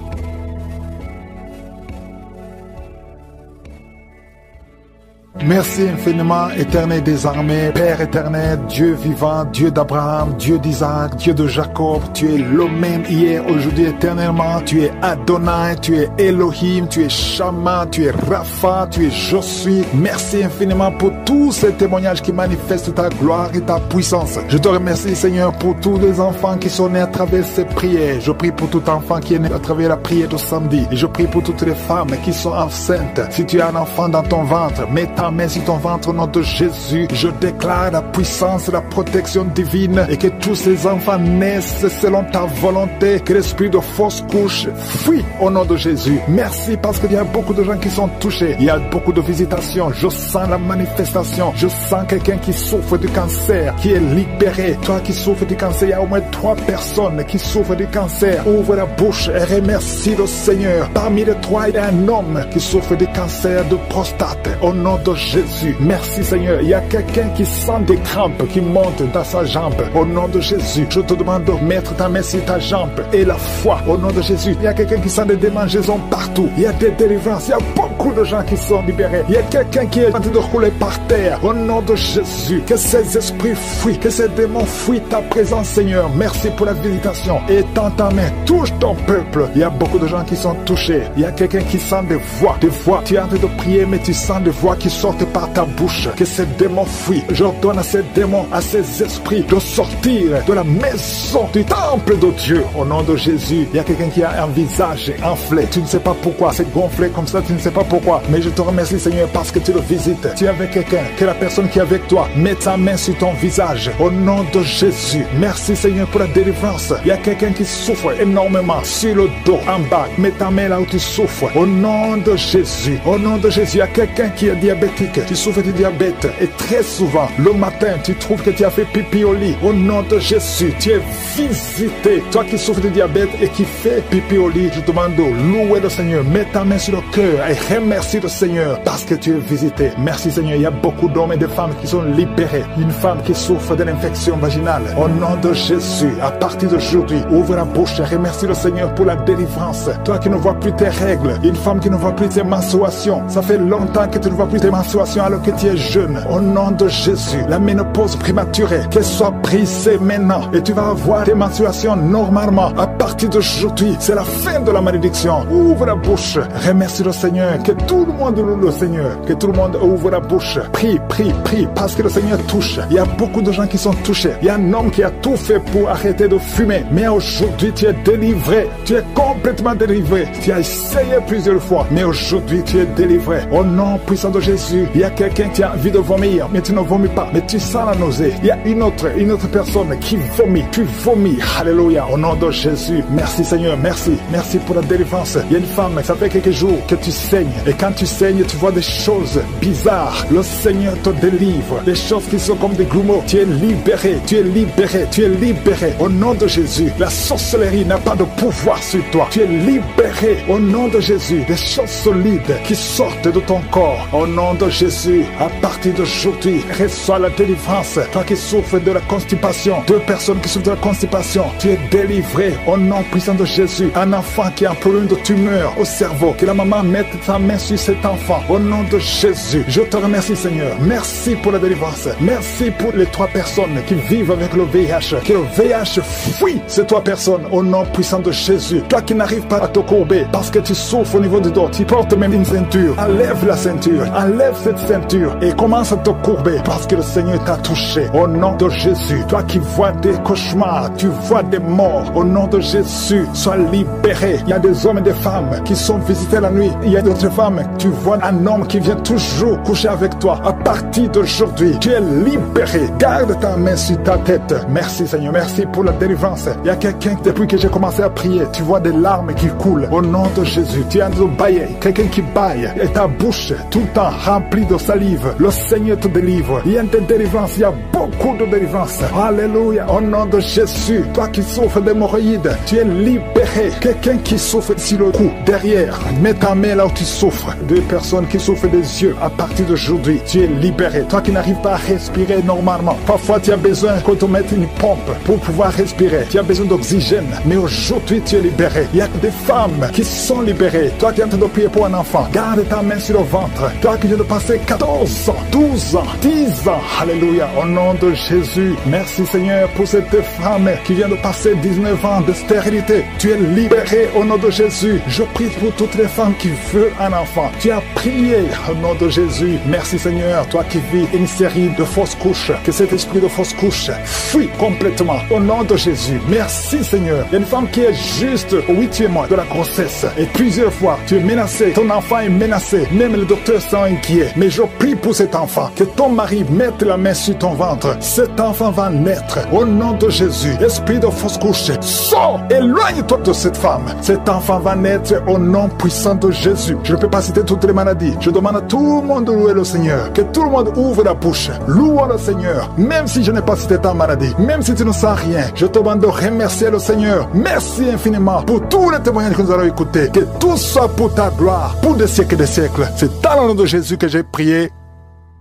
Speaker 5: Merci infiniment, éternel des armées, Père éternel, Dieu vivant, Dieu d'Abraham, Dieu d'Isaac, Dieu de Jacob. Tu es le même hier, aujourd'hui, éternellement. Tu es Adonai, tu es Elohim, tu es Shama, tu es Rapha, tu es Je suis. Merci infiniment pour tous ces témoignages qui manifestent ta gloire et ta puissance. Je te remercie, Seigneur, pour tous les enfants qui sont nés à travers ces prières. Je prie pour tout enfant qui est né à travers la prière de samedi. Et je prie pour toutes les femmes qui sont enceintes. Si tu as un enfant dans ton ventre, mets ta main sur ton ventre au nom de Jésus. Je déclare la puissance, la protection divine et que tous ces enfants naissent selon ta volonté. Que l'esprit de fausse couche fuit au nom de Jésus. Merci parce qu'il y a beaucoup de gens qui sont touchés. Il y a beaucoup de visitations. Je sens la manifestation. Je sens quelqu'un qui souffre du cancer, qui est libéré. Toi qui souffres du cancer, il y a au moins 3 personnes qui souffrent du cancer. Ouvre la bouche et remercie le Seigneur. Parmi les 3, il y a un homme qui souffre du cancer de prostate. Au nom de Jésus. Merci Seigneur. Il y a quelqu'un qui sent des crampes qui montent dans sa jambe. Au nom de Jésus, je te demande de mettre ta main sur ta jambe et la foi. Au nom de Jésus, il y a quelqu'un qui sent des démangeaisons partout. Il y a des délivrances. Il y a beaucoup de gens qui sont libérés. Il y a quelqu'un qui est en train de rouler par terre. Au nom de Jésus, que ces esprits fuient, que ces démons fuient ta présence Seigneur. Merci pour la visitation. Et tends ta main, touche ton peuple. Il y a beaucoup de gens qui sont touchés. Il y a quelqu'un qui sent des voix. Tu es en train de prier mais tu sens des voix qui sortent sortent par ta bouche, que ces démons fuient. J'ordonne à ces démons, à ces esprits de sortir de la maison du temple de Dieu. Au nom de Jésus, il y a quelqu'un qui a un visage enflé. Tu ne sais pas pourquoi, c'est gonflé comme ça, tu ne sais pas pourquoi. Mais je te remercie Seigneur parce que tu le visites. Tu es avec quelqu'un, que la personne qui est avec toi mette sa main sur ton visage. Au nom de Jésus, merci Seigneur pour la délivrance. Il y a quelqu'un qui souffre énormément sur le dos, en bas. Mets ta main là où tu souffres. Au nom de Jésus, au nom de Jésus, il y a quelqu'un qui est diabétique. Tu souffres du diabète et très souvent, le matin, tu trouves que tu as fait pipi au lit. Au nom de Jésus, tu es visité. Toi qui souffres du diabète et qui fais pipi au lit, je te demande de louer le Seigneur. Mets ta main sur le cœur et remercie le Seigneur parce que tu es visité. Merci Seigneur. Il y a beaucoup d'hommes et de femmes qui sont libérés. Une femme qui souffre de l'infection vaginale. Au nom de Jésus, à partir d'aujourd'hui, ouvre la bouche et remercie le Seigneur pour la délivrance. Toi qui ne vois plus tes règles, une femme qui ne voit plus tes menstruations. Ça fait longtemps que tu ne vois plus tes menstruations alors que tu es jeune. Au nom de Jésus, la ménopause prématurée, qu'elle soit brisée maintenant et tu vas avoir tes menstruations normalement. À partir d'aujourd'hui, c'est la fin de la malédiction. Ouvre la bouche, remercie le Seigneur, que tout le monde loue le Seigneur, que tout le monde ouvre la bouche. Prie, prie, prie, parce que le Seigneur touche. Il y a beaucoup de gens qui sont touchés. Il y a un homme qui a tout fait pour arrêter de fumer, mais aujourd'hui tu es délivré. Tu es complètement délivré. Tu as essayé plusieurs fois, mais aujourd'hui tu es délivré. Au nom puissant de Jésus, il y a quelqu'un qui a envie de vomir, mais tu ne vomis pas, mais tu sens la nausée. Il y a une autre personne qui vomit. Tu vomis. Alléluia. Au nom de Jésus. Merci Seigneur. Merci. Merci pour la délivrance. Il y a une femme, ça fait quelques jours que tu saignes. Et quand tu saignes, tu vois des choses bizarres. Le Seigneur te délivre. Des choses qui sont comme des grumeaux. Tu es libéré. Tu es libéré. Tu es libéré. Au nom de Jésus. La sorcellerie n'a pas de pouvoir sur toi. Tu es libéré. Au nom de Jésus. Des choses solides qui sortent de ton corps. Au nom de Jésus. À partir d'aujourd'hui, reçois la délivrance. Toi qui souffres de la constipation. Deux personnes qui souffrent de la constipation. Tu es délivré. Au nom puissant de Jésus. Un enfant qui a un problème de tumeur au cerveau. Que la maman mette sa main sur cet enfant. Au nom de Jésus. Je te remercie Seigneur. Merci pour la délivrance. Merci pour les 3 personnes qui vivent avec le VIH. Que le VIH fuit ces 3 personnes. Au nom puissant de Jésus. Toi qui n'arrives pas à te courber parce que tu souffres au niveau du dos. Tu portes même une ceinture. Enlève la ceinture. Enlève cette ceinture et commence à te courber parce que le Seigneur t'a touché. Au nom de Jésus. Toi qui vois des cauchemars, tu vois des morts. Au nom de Jésus, sois libéré. Il y a des hommes et des femmes qui sont visités la nuit. Il y a d'autres femmes. Tu vois un homme qui vient toujours coucher avec toi. À partir d'aujourd'hui, tu es libéré. Garde ta main sur ta tête. Merci Seigneur. Merci pour la délivrance. Il y a quelqu'un, depuis que j'ai commencé à prier, tu vois des larmes qui coulent. Au nom de Jésus, tu es en train de bailler. Quelqu'un qui baille et ta bouche tout le temps remplie de salive. Le Seigneur te délivre. Il y a des délivrances. Il y a beaucoup de délivrances. Alléluia. Au nom de Jésus, toi qui souffres d'hémorroïdes, tu es libéré. Quelqu'un qui souffre sur le cou, derrière, mets ta main là où tu souffres. Deux personnes qui souffrent des yeux, à partir d'aujourd'hui, tu es libéré. Toi qui n'arrives pas à respirer normalement, parfois tu as besoin qu'on te mette une pompe pour pouvoir respirer. Tu as besoin d'oxygène, mais aujourd'hui tu es libéré. Il y a des femmes qui sont libérées. Toi qui es en train de prier pour un enfant, garde ta main sur le ventre. Toi qui viens de passer 14 ans, 12 ans, 10 ans, alléluia, au nom de Jésus. Merci Seigneur pour cette femme qui vient de passer 19 ans de stérilité. Tu es libéré au nom de Jésus. Je prie pour toutes les femmes qui veulent un enfant. Tu as prié au nom de Jésus. Merci Seigneur, toi qui vis une série de fausses couches, que cet esprit de fausses couches fuit complètement au nom de Jésus. Merci Seigneur. Il y a une femme qui est juste au 8e mois de la grossesse et plusieurs fois tu es menacé, ton enfant est menacé, même les docteurs sont inquiets. Mais je prie pour cet enfant, que ton mari mette la main sur ton ventre. Cet enfant va naître au nom de Jésus. Esprit de fausse couche, sors, éloigne-toi de cette femme. Cet enfant va naître au nom puissant de Jésus. Je ne peux pas citer toutes les maladies. Je demande à tout le monde de louer le Seigneur. Que tout le monde ouvre la bouche. Louons le Seigneur. Même si je n'ai pas cité ta maladie, même si tu ne sens rien, je te demande de remercier le Seigneur. Merci infiniment pour tous les témoignages que nous allons écouter. Que tout soit pour ta gloire, pour des siècles et des siècles. C'est dans le nom de Jésus que j'ai prié.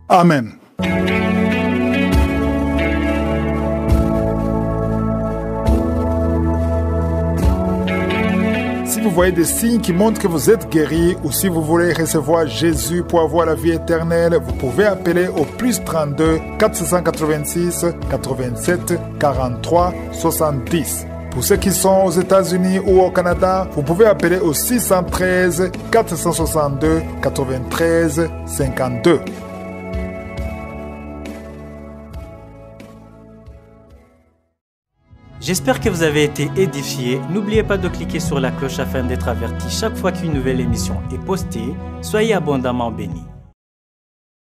Speaker 5: Amen. Si vous voyez des signes qui montrent que vous êtes guéri ou si vous voulez recevoir Jésus pour avoir la vie éternelle, vous pouvez appeler au plus 32 486 87 43 70. Pour ceux qui sont aux États-Unis ou au Canada, vous pouvez appeler au 613 462 93 52.
Speaker 10: J'espère que vous avez été édifiés. N'oubliez pas de cliquer sur la cloche afin d'être averti chaque fois qu'une nouvelle émission est postée. Soyez abondamment bénis.